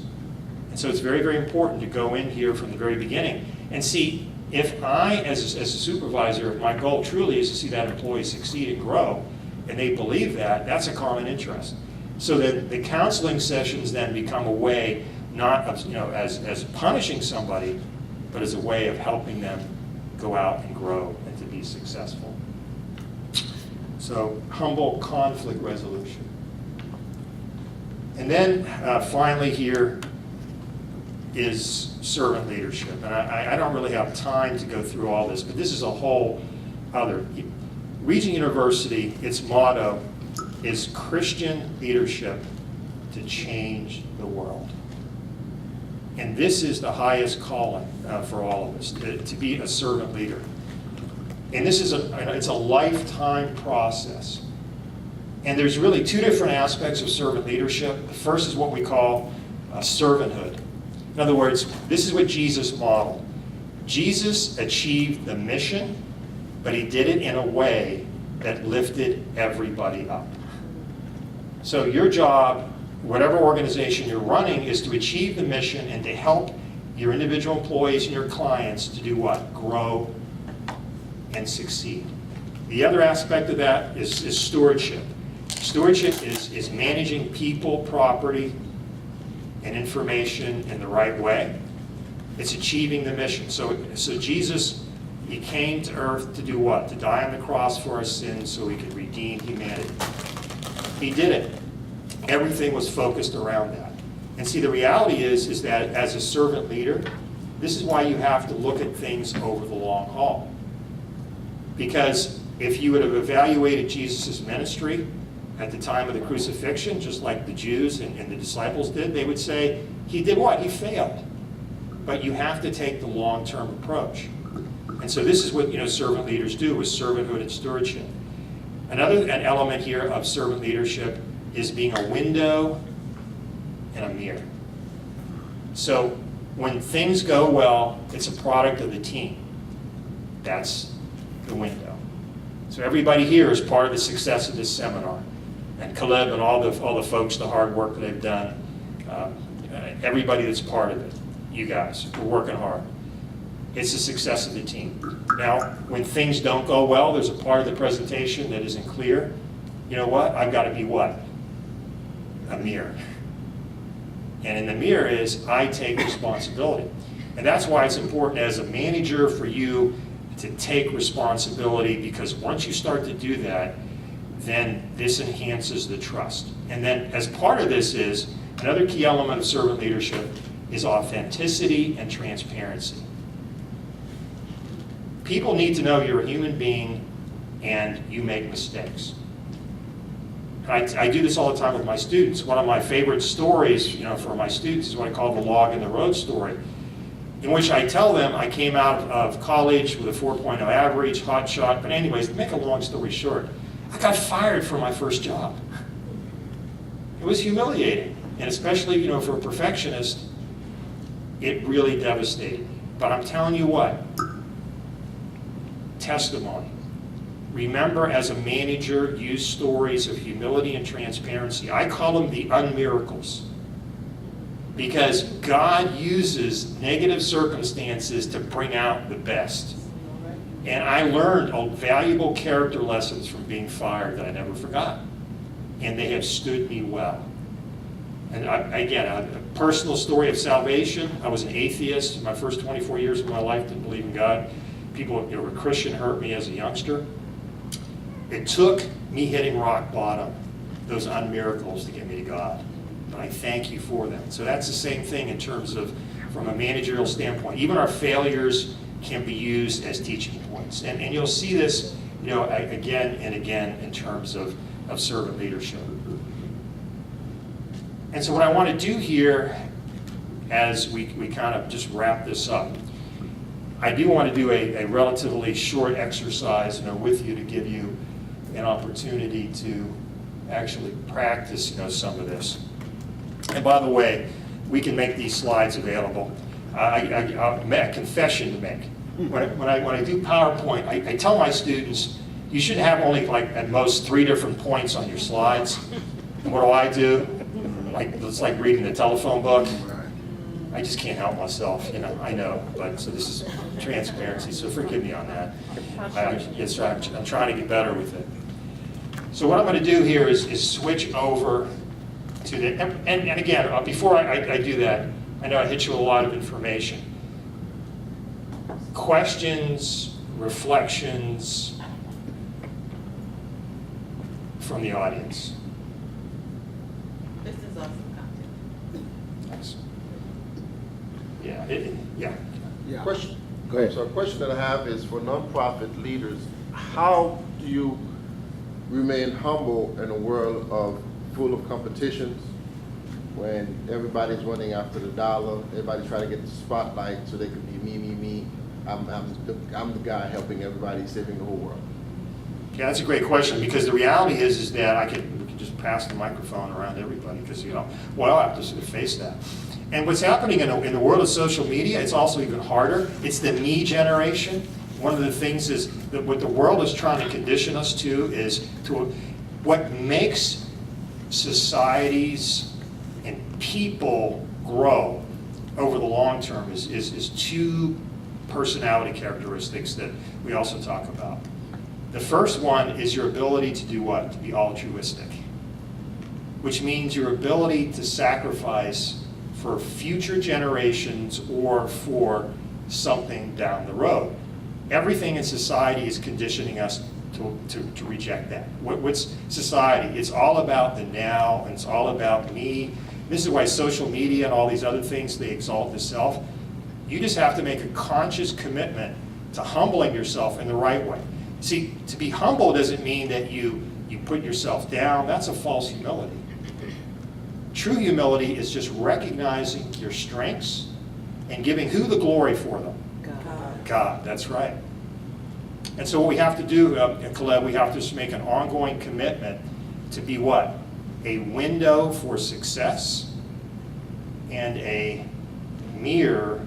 And so it's very, very important to go in here from the very beginning and see if I, as a supervisor, if my goal truly is to see that employee succeed and grow, and they believe that, that's a common interest. So that the counseling sessions then become a way, not of, as punishing somebody, but as a way of helping them go out and grow and to be successful. So humble conflict resolution. And then finally here is servant leadership. And I don't really have time to go through all this, but this is a whole other. Regent University, its motto is Christian leadership to change the world. And this is the highest calling for all of us, to be a servant leader. And this is it's a lifetime process. And there's really two different aspects of servant leadership. The first is what we call servanthood. In other words, this is what Jesus modeled. Jesus achieved the mission, but he did it in a way that lifted everybody up. So your job, whatever organization you're running, is to achieve the mission and to help your individual employees and your clients to do what? Grow and succeed. The other aspect of that is stewardship. Stewardship is managing people, property, and information in the right way. It's achieving the mission. So Jesus, he came to earth to do what? To die on the cross for our sins so he could redeem humanity. He did it. Everything was focused around that. And see, the reality is that as a servant leader, this is why you have to look at things over the long haul. Because if you would have evaluated Jesus' ministry at the time of the crucifixion, just like the Jews and the disciples did, they would say, he did what? He failed. But you have to take the long-term approach. And so this is what servant leaders do with servanthood and stewardship. An element here of servant leadership is being a window and a mirror. So when things go well, it's a product of the team. That's the window. So everybody here is part of the success of this seminar. And Caleb and all the folks, the hard work that they've done, everybody that's part of it, you guys, we're working hard. It's the success of the team. Now, when things don't go well, there's a part of the presentation that isn't clear. You know what? I've got to be what? A mirror. And in the mirror is, I take responsibility. And that's why it's important as a manager for you to take responsibility, because once you start to do that, then this enhances the trust. And then as part of this is, another key element of servant leadership is authenticity and transparency. People need to know you're a human being and you make mistakes. I do this all the time with my students. One of my favorite stories, for my students is what I call the log in the road story, in which I tell them I came out of college with a 4.0 average, hot shot, but anyways, to make a long story short, I got fired from my first job. It was humiliating, and especially, for a perfectionist, it really devastated me. But I'm telling you what, testimony. Remember, as a manager, use stories of humility and transparency. I call them the unmiracles. Because God uses negative circumstances to bring out the best. And I learned valuable character lessons from being fired that I never forgot. And they have stood me well. And again, a personal story of salvation. I was an atheist. My first 24 years of my life didn't believe in God. People who were Christian hurt me as a youngster. It took me hitting rock bottom, those unmiracles, to get me to God. But I thank you for them. So that's the same thing in terms of, from a managerial standpoint. Even our failures can be used as teaching points. And you'll see this, again and again in terms of servant leadership. And so what I want to do here, as we kind of just wrap this up, I do want to do a relatively short exercise, with you to give you an opportunity to actually practice, some of this. And by the way, we can make these slides available. I'll make a confession to make. When I do PowerPoint, I tell my students, you should have only at most 3 different points on your slides. And what do? It's like reading the telephone book. I just can't help myself, I know, but so this is transparency, so forgive me on that. I'm trying to get better with it. So what I'm going to do here is switch over to the, and again, before I do that, I know I hit you with a lot of information. Questions, reflections from the audience. This is awesome content. Thanks. Yeah. Question. Go ahead. So a question that I have is for nonprofit leaders, how do you remain humble in a world full of competitions when everybody's running after the dollar, everybody's trying to get the spotlight so they can be me. I'm the guy helping everybody, saving the whole world. Yeah, that's a great question, because the reality is that we can just pass the microphone around to everybody, because I'll have to sort of face that. And what's happening in the world of social media, it's also even harder. It's the me generation. One of the things is that what the world is trying to condition us to is what makes societies and people grow over the long term is 2 personality characteristics that we also talk about. The first one is your ability to do what? To be altruistic, which means your ability to sacrifice for future generations or for something down the road. Everything in society is conditioning us to reject that. What's society? It's all about the now, and it's all about me. This is why social media and all these other things, they exalt the self. You just have to make a conscious commitment to humbling yourself in the right way. See, to be humble doesn't mean that you put yourself down. That's a false humility. True humility is just recognizing your strengths and giving who the glory for them? God, that's right. And so what we have to do, Caleb, we have to just make an ongoing commitment to be what? A window for success and a mirror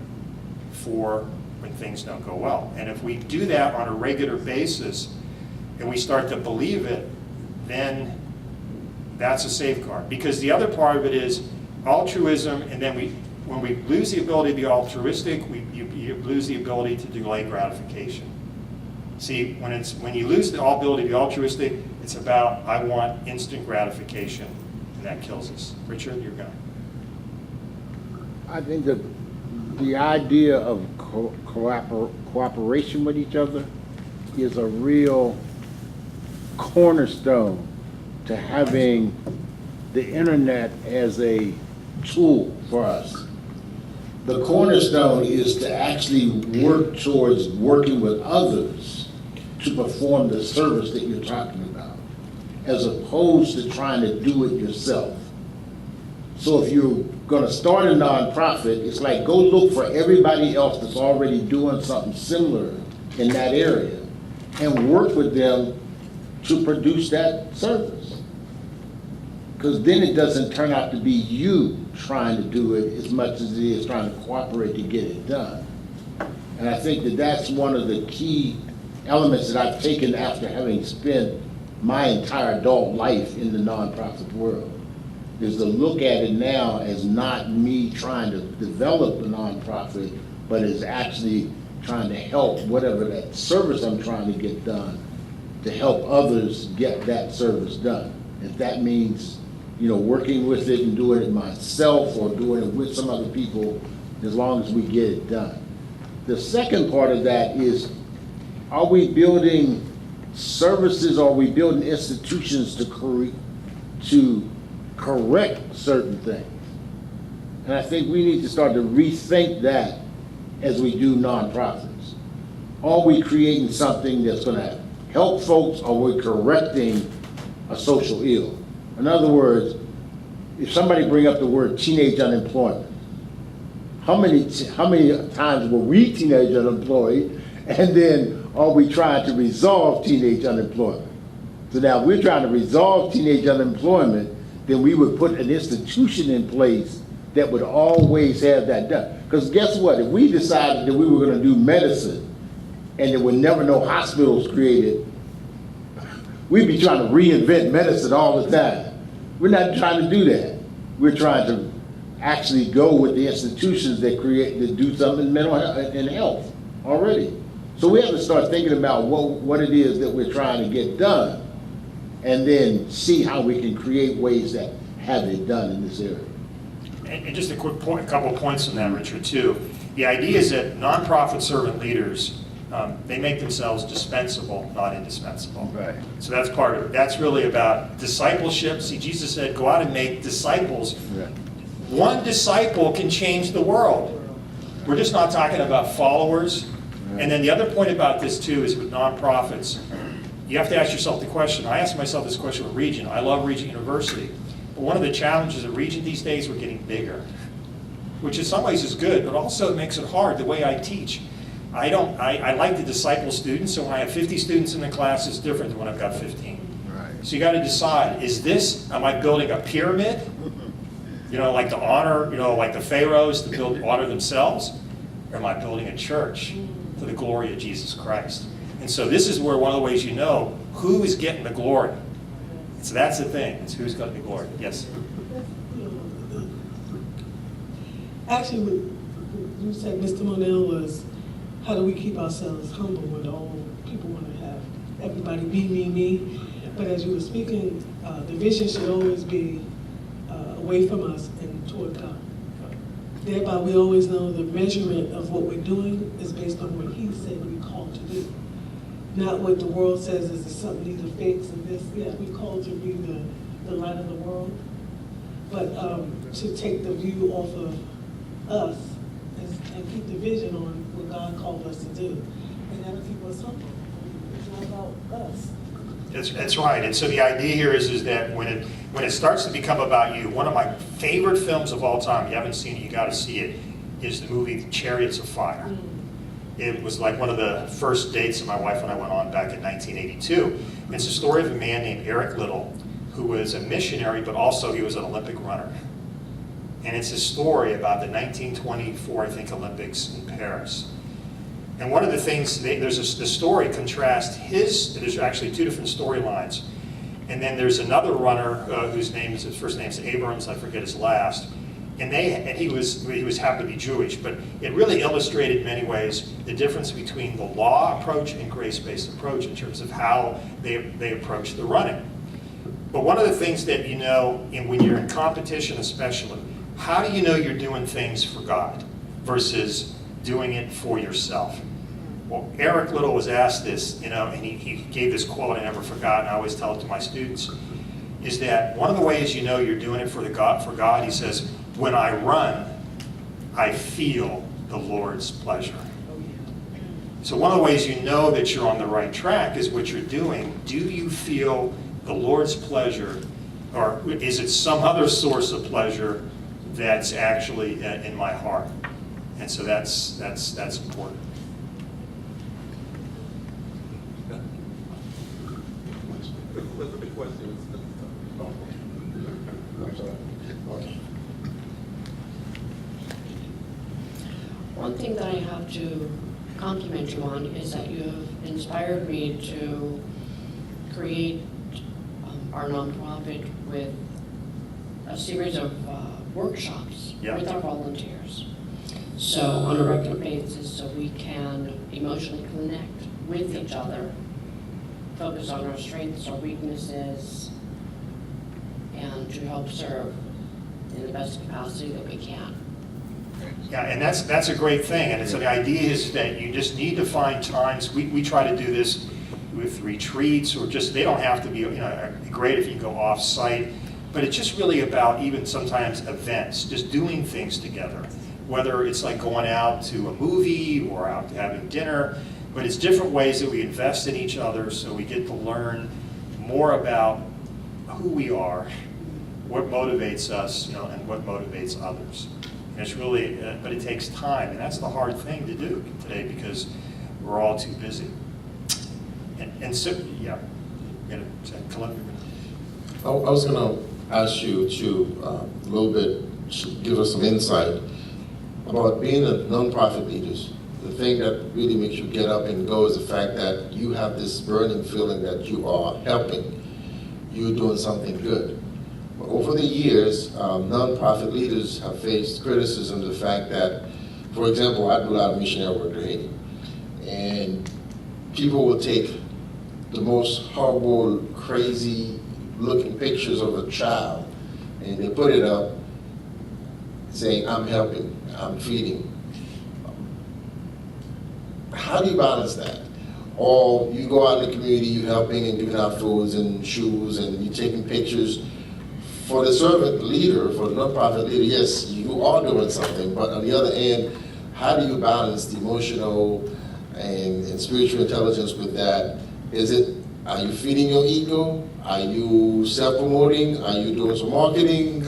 for when things don't go well. And if we do that on a regular basis and we start to believe it, then that's a safeguard. Because the other part of it is altruism, and then when we lose the ability to be altruistic, you lose the ability to delay gratification. See, when you lose the ability to be altruistic, it's about, I want instant gratification, and that kills us. Richard, you're going. I think that the idea of cooperation with each other is a real cornerstone to having the internet as a tool for us. The cornerstone is to actually work towards working with others to perform the service that you're talking about, as opposed to trying to do it yourself. So if you're going to start a nonprofit, it's like go look for everybody else that's already doing something similar in that area and work with them to produce that service. Because then it doesn't turn out to be you trying to do it as much as it is trying to cooperate to get it done. And I think that that's one of the key elements that I've taken after having spent my entire adult life in the nonprofit world, is to look at it now as not me trying to develop the nonprofit, but as actually trying to help whatever that service I'm trying to get done, to help others get that service done. If that means, working with it and doing it myself or doing it with some other people, as long as we get it done. The second part of that is, are we building services, are we building institutions to correct certain things? And I think we need to start to rethink that as we do nonprofits. Are we creating something that's going to help folks, or are we correcting a social ill? In other words, if somebody bring up the word teenage unemployment, how many times were we teenage unemployed, and then are we trying to resolve teenage unemployment? So now if we're trying to resolve teenage unemployment, then we would put an institution in place that would always have that done. Because guess what? If we decided that we were going to do medicine and there were never no hospitals created, we'd be trying to reinvent medicine all the time. We're not trying to do that. We're trying to actually go with the institutions that do something in mental health and health already. So we have to start thinking about what it is that we're trying to get done, and then see how we can create ways that have it done in this area. And just a quick point, a couple of points on that, Richard, too. The idea is that nonprofit servant leaders, they make themselves dispensable, not indispensable. Right. So that's part of it. That's really about discipleship. See, Jesus said, go out and make disciples. Right. One disciple can change the world. We're just not talking about followers. And then the other point about this, too, is with nonprofits, you have to ask yourself the question. I asked myself this question with Regent. I love Regent University. But one of the challenges at Regent these days, we're getting bigger, which in some ways is good, but also it makes it hard the way I teach. I like to disciple students, so when I have 50 students in the class, it's different than when I've got 15. Right. So you got to decide, am I building a pyramid? Like to honor, like the pharaohs to honor themselves? Or am I building a church to the glory of Jesus Christ? And so this is where one of the ways you know who is getting the glory. So that's the thing, it's who's got the glory. Yes? Actually, what you said, Mr. Monell, was how do we keep ourselves humble when all people want to have everybody be me? But as you were speaking, the vision should always be away from us and toward God. Thereby, we always know the measurement of what we're doing is based on what He said we're called to do. Not what the world says is something need to fix and this. Yeah, we're called to be the light of the world. But to take the view off of us and keep the vision on what God called us to do. And that'll keep us humble. It's not about us. That's right. And so the idea here is that when it starts to become about you, one of my favorite films of all time, you haven't seen it, you got to see it, is the movie Chariots of Fire. It was like one of the first dates that my wife and I went on back in 1982. It's a story of a man named Eric Liddell, who was a missionary, but also he was an Olympic runner. And it's a story about the 1924, I think, Olympics in Paris. And one of the things, the story contrasts there's actually two different storylines. And then there's another runner his first name's Abrams, I forget his last. And he was happened to be Jewish, but it really illustrated in many ways the difference between the law approach and grace-based approach in terms of how they approach the running. But one of the things that when you're in competition especially, how do you know you're doing things for God versus doing it for yourself? Well, Eric Liddell was asked this, and he gave this quote I never forgot, and I always tell it to my students, is that one of the ways you know you're doing it for God, he says, when I run, I feel the Lord's pleasure. So one of the ways you know that you're on the right track is what you're doing. Do you feel the Lord's pleasure, or is it some other source of pleasure that's actually in my heart? And so that's important. One thing that I have to compliment you on is that you have inspired me to create our nonprofit with a series of workshops Yeah. with our volunteers. So on a regular basis, so we can emotionally connect with each other, focus on our strengths, our weaknesses, and to help serve in the best capacity that we can. Yeah, and that's a great thing, and so the idea is that you just need to find times, we try to do this with retreats, or just, they don't have to be, you know, it'd be great if you go off-site, but it's just really about even sometimes events, just doing things together, whether it's like going out to a movie or out to having dinner, but it's different ways that we invest in each other so we get to learn more about who we are, what motivates us, you know, and what motivates others. And it's really, but it takes time, and that's the hard thing to do today because we're all too busy. And so, yeah, you know, I was going to ask you to a little bit, give us some insight about being a nonprofit leaders. The thing that really makes you get up and go is the fact that you have this burning feeling that you are helping, you're doing something good. But over the years, nonprofit leaders have faced criticism of the fact that, for example, I do a lot of missionary work in Haiti, and people will take the most horrible, crazy looking pictures of a child and they put it up saying, I'm helping, I'm feeding. How do you balance that? Or you go out in the community, you're helping and giving out foods and shoes and you're taking pictures. For the servant leader, for the nonprofit leader, yes, you are doing something, but on the other hand, how do you balance the emotional and spiritual intelligence with that? Are you feeding your ego? Are you self-promoting? Are you doing some marketing?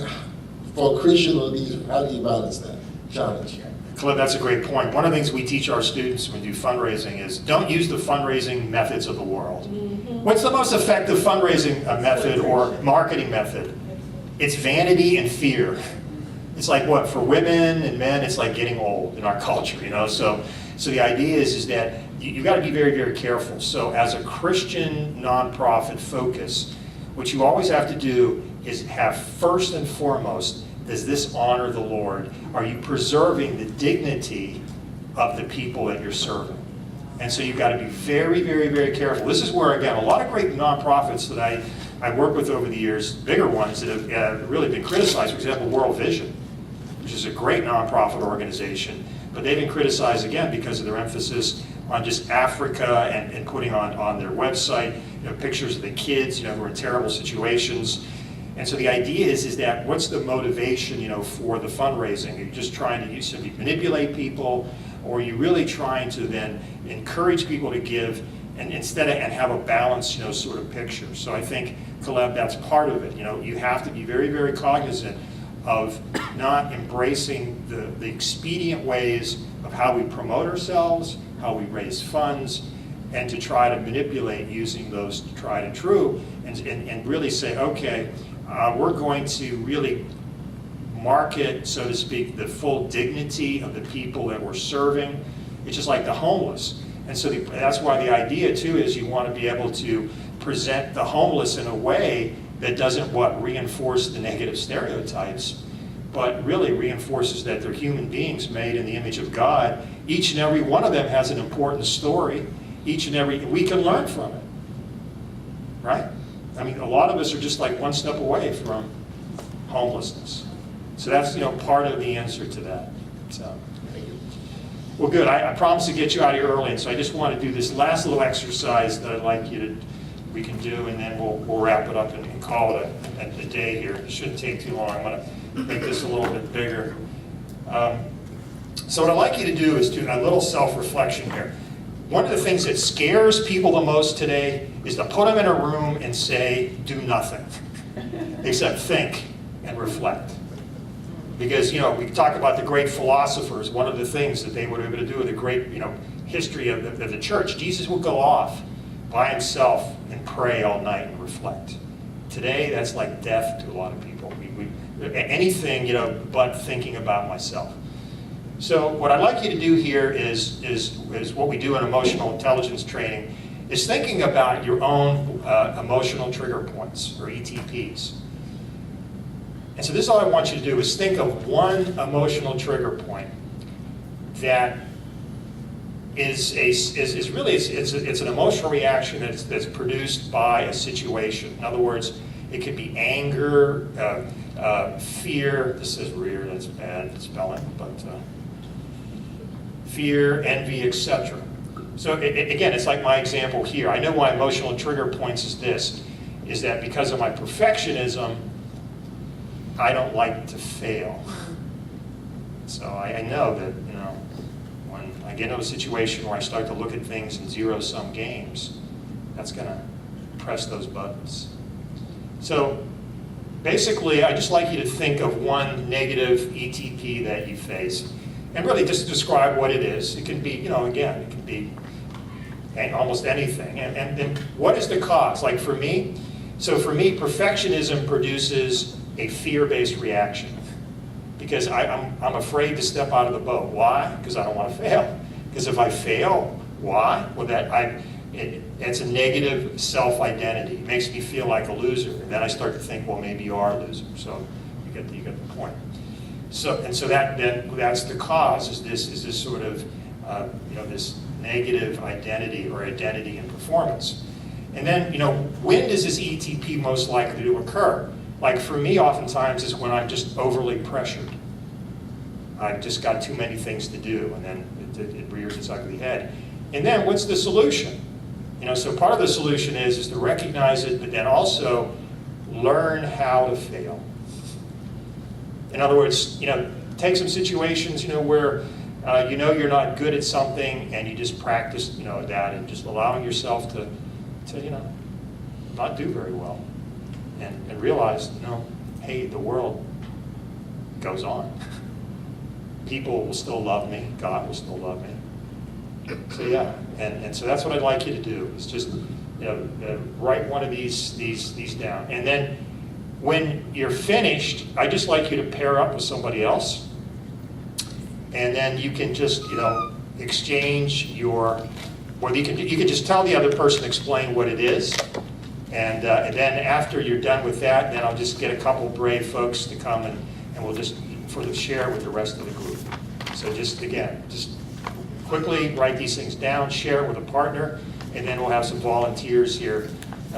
For Christian leaders, how do you balance that challenge? Cliff, that's a great point. One of the things we teach our students when we do fundraising is don't use the fundraising methods of the world. What's the most effective fundraising method or marketing method? It's vanity and fear. It's like what, for women and men, it's like getting old in our culture, you know? So the idea is that you got to be very, very careful. So as a Christian nonprofit focus, what you always have to do is have first and foremost, does this honor the Lord? Are you preserving the dignity of the people that you're serving? And so you've got to be very, very, very careful. This is where, again, a lot of great nonprofits that I worked with over the years, bigger ones that have really been criticized, for example, World Vision, which is a great nonprofit organization, but they've been criticized again because of their emphasis on just Africa and putting on their website, you know, pictures of the kids, you know, who are in terrible situations. And so the idea is that what's the motivation, you know, for the fundraising? Are you just trying to simply manipulate people, or are you really trying to then encourage people to give and and have a balanced, you know, sort of picture? So I think, Caleb, that's part of it. You know, you have to be very, very cognizant of not embracing the expedient ways of how we promote ourselves, how we raise funds, and to try to manipulate using those tried and true, and really say, okay, we're going to really market, so to speak, the full dignity of the people that we're serving. It's just like the homeless. And so that's why the idea, too, is you want to be able to present the homeless in a way that doesn't, reinforce the negative stereotypes, but really reinforces that they're human beings made in the image of God. Each and every one of them has an important story. We can learn from it, right? I mean, a lot of us are just like one step away from homelessness. So that's, you know, part of the answer to that. So, well, good. I promised to get you out of here early, and so I just want to do this last little exercise that I'd like we can do, and then we'll wrap it up and call it a day here. It shouldn't take too long. I'm going to make this a little bit bigger. So what I'd like you to do is do a little self-reflection here. One of the things that scares people the most today is to put them in a room and say, do nothing, except think and reflect. Because, you know, we talk about the great philosophers. One of the things that they were able to do with the great, you know, history of the church, Jesus would go off by himself and pray all night and reflect. Today, that's like death to a lot of people. Anything, you know, but thinking about myself. So what I'd like you to do here is what we do in emotional intelligence training, is thinking about your own emotional trigger points, or ETPs. And so this is all I want you to do, is think of one emotional trigger point that is really an emotional reaction that's produced by a situation. In other words, it could be anger, fear. This is rear, that's bad spelling, but fear, envy, etc. So again, it's like my example here. I know why emotional trigger points is that because of my perfectionism, I don't like to fail. So I know that, when I get into a situation where I start to look at things in zero-sum games, that's going to press those buttons. So basically, I just like you to think of one negative ETP that you face, and really just describe what it is. It can be, again, it can be almost anything. And then what is the cause? Like for me, perfectionism produces a fear-based reaction. Because I'm afraid to step out of the boat. Why? Because I don't want to fail. Because if I fail, why? Well, it's a negative self-identity. It makes me feel like a loser. And then I start to think, well, maybe you are a loser. So you get the point. So that's the cause. Is this sort of this negative identity or identity in performance. And then when does this ETP most likely to occur? Like for me, oftentimes is when I'm just overly pressured. I've just got too many things to do, and then it rears its ugly head. And then what's the solution? So part of the solution is to recognize it, but then also learn how to fail. In other words, take some situations, where you're not good at something, and you just practice, that, and just allowing yourself to not do very well. And realize, hey, the world goes on. People will still love me. God will still love me. So yeah, and so that's what I'd like you to do. Is just write one of these down, and then when you're finished, I just like you to pair up with somebody else, and then you can just exchange your. Whether you can just tell the other person, explain what it is. And then after you're done with that, then I'll just get a couple brave folks to come and we'll just share it with the rest of the group. So just quickly write these things down, share it with a partner, and then we'll have some volunteers here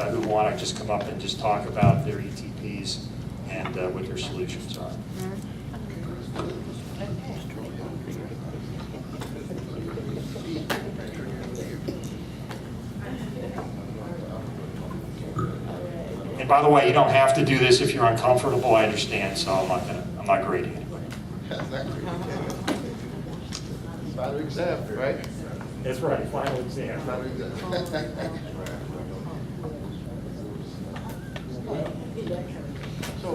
who want to just come up and just talk about their ETPs and what their solutions are. And by the way, you don't have to do this if you're uncomfortable. I understand, so I'm not grading it. Final exam, right? That's right, final exam. Final exam. So,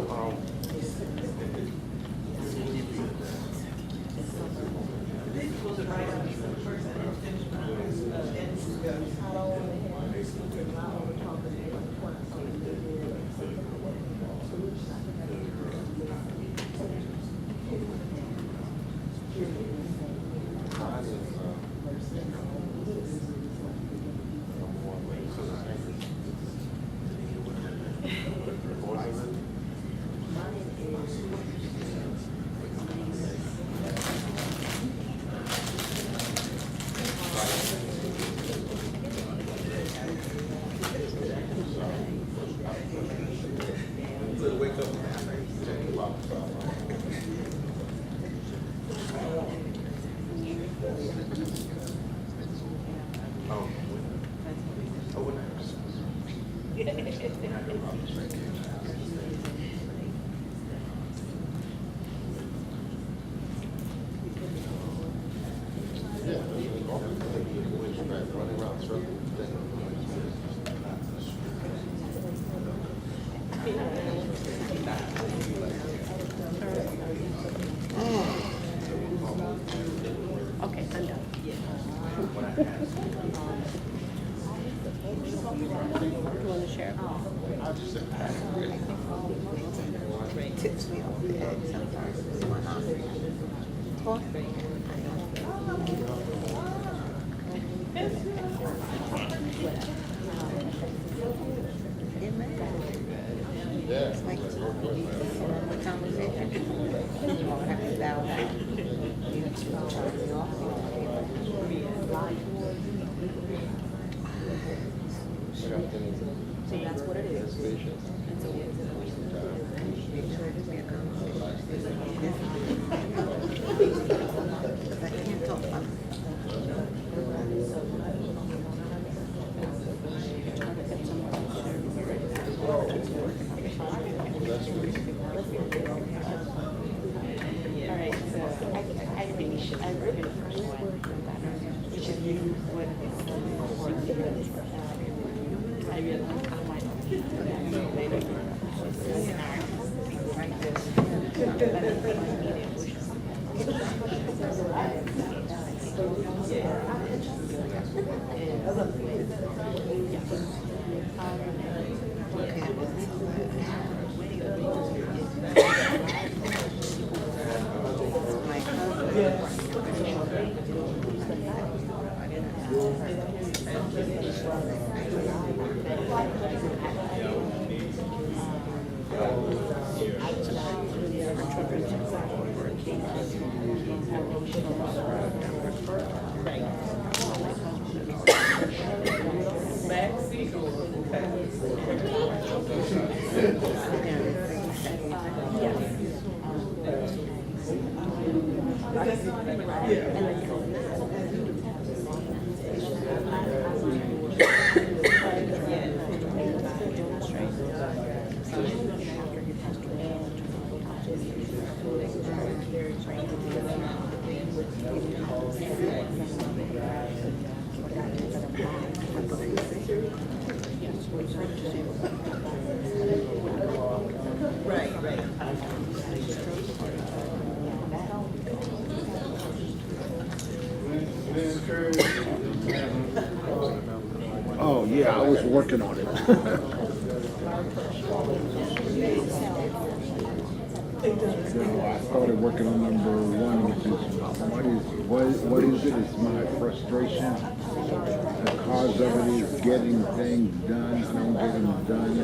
Okay, I'm done. You want to share? Tips me off the edge sometimes. So that's what it is. And so I can't talk about all right, so I think I read the first one, which is what I realized I might Oh, yeah, I was working on it. So I started working on number one, which is what is it? It's my frustration. The cause of it is getting things done. I don't get them done.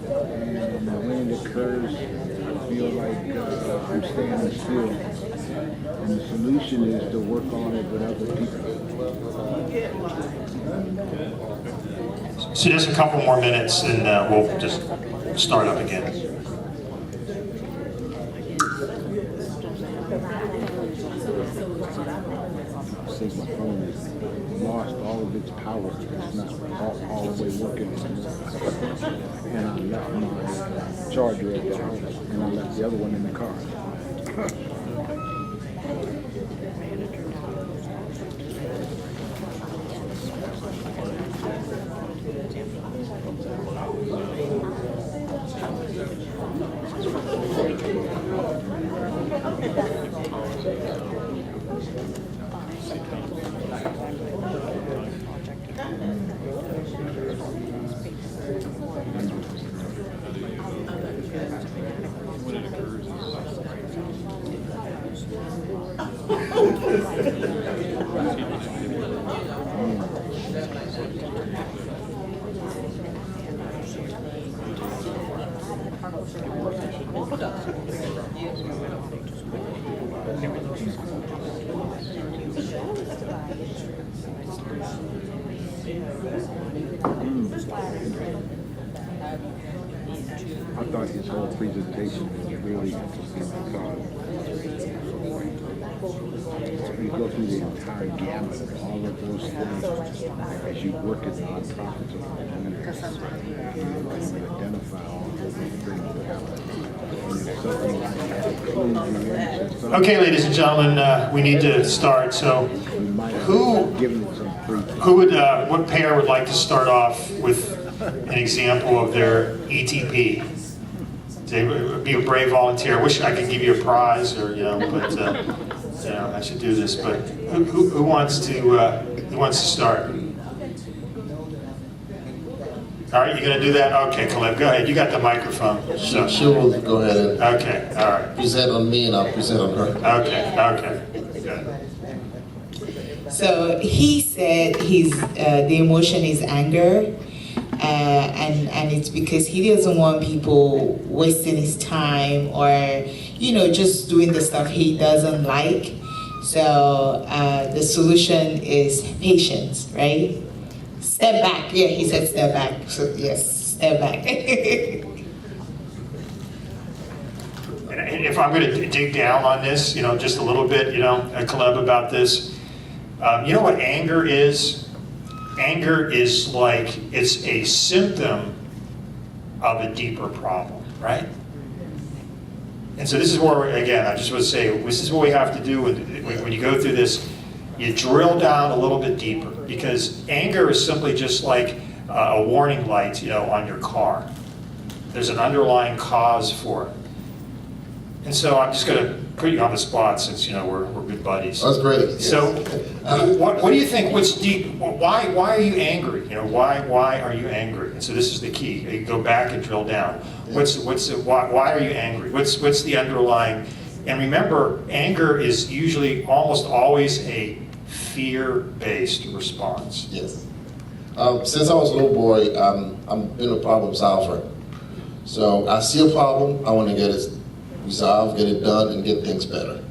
And when it occurs, I feel like I'm standing still. And the solution is to work on it with other people. So just a couple more minutes and we'll just start up again. Since my phone has lost all of its power, it's not all the way working anymore. And I left my charger at the house, and I left the other one in the car. I thought his whole presentation was really interesting because you go through the entire gamut of all of those things as you work as nonprofits or communities. You identify all of those things that happen. And if something like that clues you in, Okay, ladies and gentlemen, we need to start. So we might who have given it some free time. what pair would like to start off with an example of their ETP? Be a brave volunteer. I wish I could give you a prize, or but I should do this. But who wants to start? All right, you're gonna do that? Okay, Caleb, go ahead. You got the microphone. So, She will go ahead and okay, all right. present on me and I'll present on her. Okay, good. So he said the emotion is anger, and it's because he doesn't want people wasting his time or just doing the stuff he doesn't like. So the solution is patience, right? Step back. Yeah, he said step back. So yes, step back. And if I'm going to dig down on this, just a little bit, Caleb, about this, you know what anger is? Anger is like, it's a symptom of a deeper problem, right? And so this is where, again, I just want to say, this is what we have to do when you go through this. You drill down a little bit deeper, because anger is simply just like a warning light, on your car. There's an underlying cause for it. And so I'm just going to put you on the spot since, we're good buddies. That's great. So what do you think, what's deep, why are you angry? Why are you angry? And so this is the key. You go back and drill down. Why are you angry? What's the underlying? And remember, anger is usually almost always a fear-based response. Yes. Since I was a little boy, I've been a problem solver. So I see a problem, I want to get it resolved, get it done, and get things better.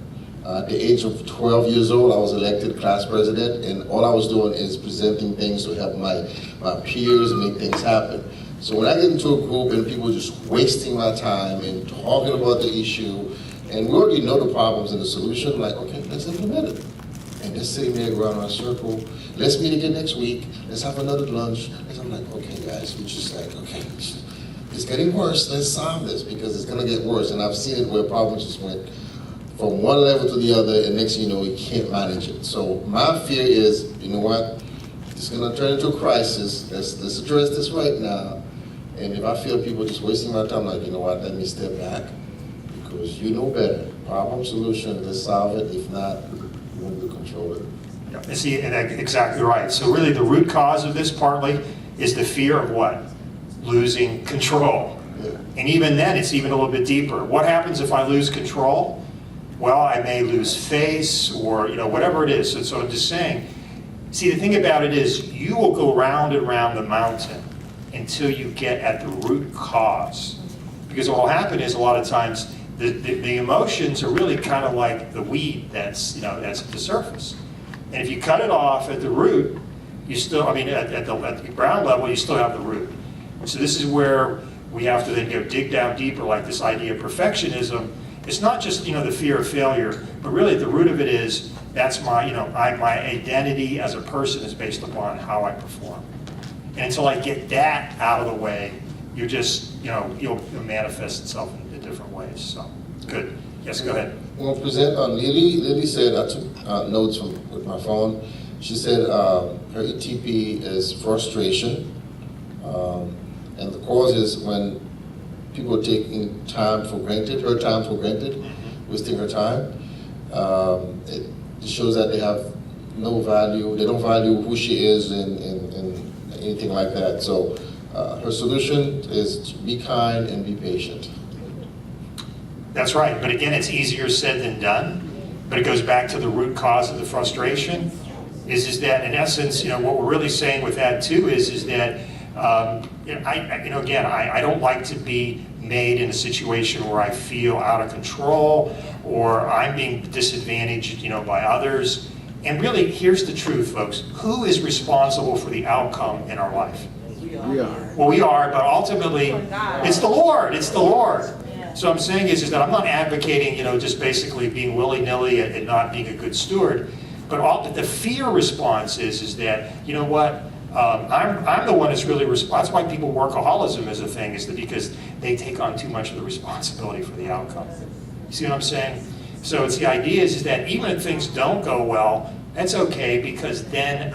At the age of 12 years old, I was elected class president, and all I was doing is presenting things to help my peers and make things happen. So when I get into a group and people are just wasting my time and talking about the issue, and we already know the problems and the solution, like, okay, let's implement it. And just sitting there around in a circle, let's meet again next week, let's have another lunch. And I'm like, okay guys, we just like, okay, it's getting worse, let's solve this, because it's gonna get worse. And I've seen it where problems just went from one level to the other, and next thing you know, we can't manage it. So my fear is, you know what, it's gonna turn into a crisis, let's address this right now. And if I feel people just wasting my time, like, you know what, let me step back, because you know better. Problem, solution, let's solve it. If not, we won't be control it. Yeah, and see, and exactly right. So really the root cause of this partly is the fear of what? Losing control. Yeah. And even then, it's even a little bit deeper. What happens if I lose control? Well, I may lose face or, whatever it is. So I'm just saying, see, the thing about it is you will go round and round the mountain until you get at the root cause. Because what will happen is a lot of times the emotions are really kind of like the weed that's at the surface. And if you cut it off at the root, you still, at the ground level, you still have the root. So this is where we have to then go dig down deeper, like this idea of perfectionism. It's not just, the fear of failure, but really the root of it is, that's my, my identity as a person is based upon how I perform. And until I get that out of the way, you're just, you'll manifest itself in different ways. So, good. Yes, go ahead. We'll present on Lily. Lily said, I took notes with my phone. She said her ETP is frustration. And the cause is when people are taking time for granted, her time for granted, wasting her time. It shows that they have no value, they don't value who she is and anything like that. So her solution is to be kind and be patient. That's right, but again, it's easier said than done. But it goes back to the root cause of the frustration. Is that in essence, what we're really saying with that too is that I don't like to be made in a situation where I feel out of control or I'm being disadvantaged, by others. And really, here's the truth, folks. Who is responsible for the outcome in our life? We are. Well, we are, but ultimately, it's the Lord. It's the Lord. So I'm saying is that I'm not advocating, just basically being willy-nilly and not being a good steward. But the fear response is that, you know what? I'm the one that's really responsible. That's why people workaholism is a thing, is that because they take on too much of the responsibility for the outcome. You see what I'm saying? So it's the idea is that even if things don't go well, that's okay, because then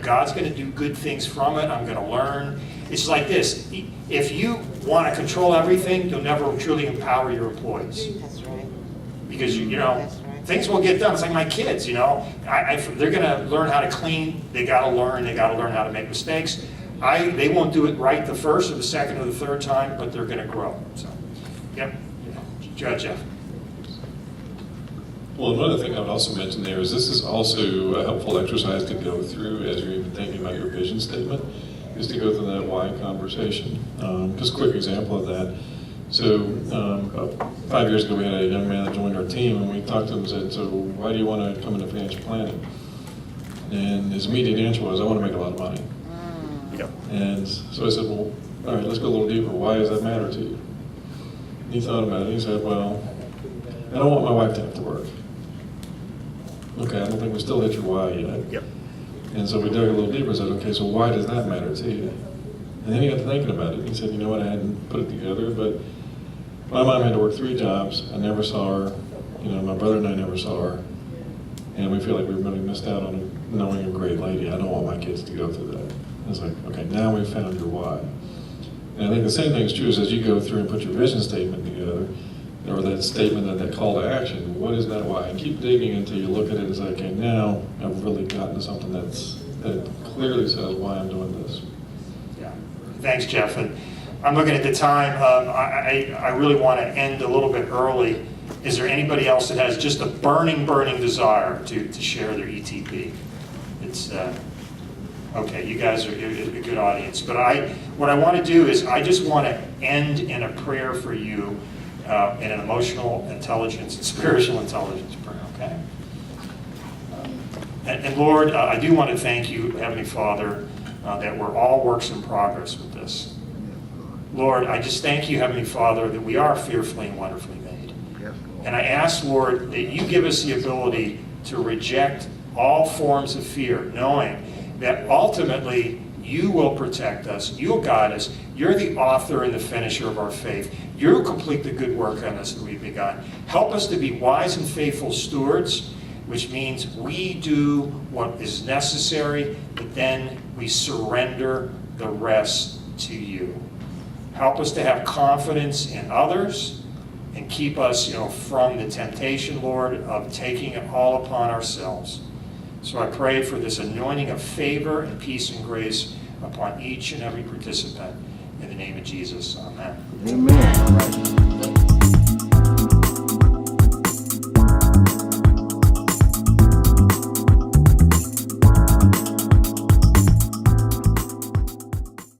God's going to do good things from it. I'm going to learn. It's like this. If you want to control everything, you'll never truly empower your employees. That's right. Because That's right. things will get done. It's like my kids, they're going to learn how to clean. They got to learn how to make mistakes. They won't do it right the first or the second or the third time, but they're going to grow. So, yep. Judge Jeff. Well, another thing I would also mention there is this is also a helpful exercise to go through as you're even thinking about your vision statement, is to go through that why conversation. Just a quick example of that. So about 5 years ago, we had a young man that joined our team, and we talked to him and said, so why do you want to come into financial planning? And his immediate answer was, I want to make a lot of money. Yep. And so I said, well, all right, let's go a little deeper. Why does that matter to you? And he thought about it. He said, well, I don't want my wife to have to work. Okay, I don't think we still hit your why yet. Yep. And so we dug a little deeper and said, okay, so why does that matter to you? And then he got to thinking about it. He said, you know what, I hadn't put it together, but my mom had to work 3 jobs. I never saw her. You know, my brother and I never saw her. And we feel like we really missed out on knowing a great lady. I don't want my kids to go through that. It's like, okay, now we've found your why. And I think the same thing is true as you go through and put your vision statement together, or that statement and that call to action, what is that why? And keep digging until you look at it and say, okay, now I've really gotten to something that clearly says why I'm doing this. Yeah. Thanks, Jeff. And I'm looking at the time. I really want to end a little bit early. Is there anybody else that has just a burning desire to share their ETP? It's okay. You guys are a good audience. But what I want to do is I just want to end in a prayer for you, in an emotional intelligence and spiritual intelligence prayer. Okay. And Lord, I do want to thank you, Heavenly Father, that we're all works in progress with this. Lord, I just thank you, Heavenly Father, that we are fearfully and wonderfully made. And I ask, Lord, that you give us the ability to reject all forms of fear, knowing that ultimately you will protect us, you'll guide us, you're the author and the finisher of our faith. You'll complete the good work on us that we've begun. Help us to be wise and faithful stewards, which means we do what is necessary, but then we surrender the rest to you. Help us to have confidence in others, and keep us, from the temptation, Lord, of taking it all upon ourselves. So I pray for this anointing of favor and peace and grace upon each and every participant. In the name of Jesus, amen. Amen.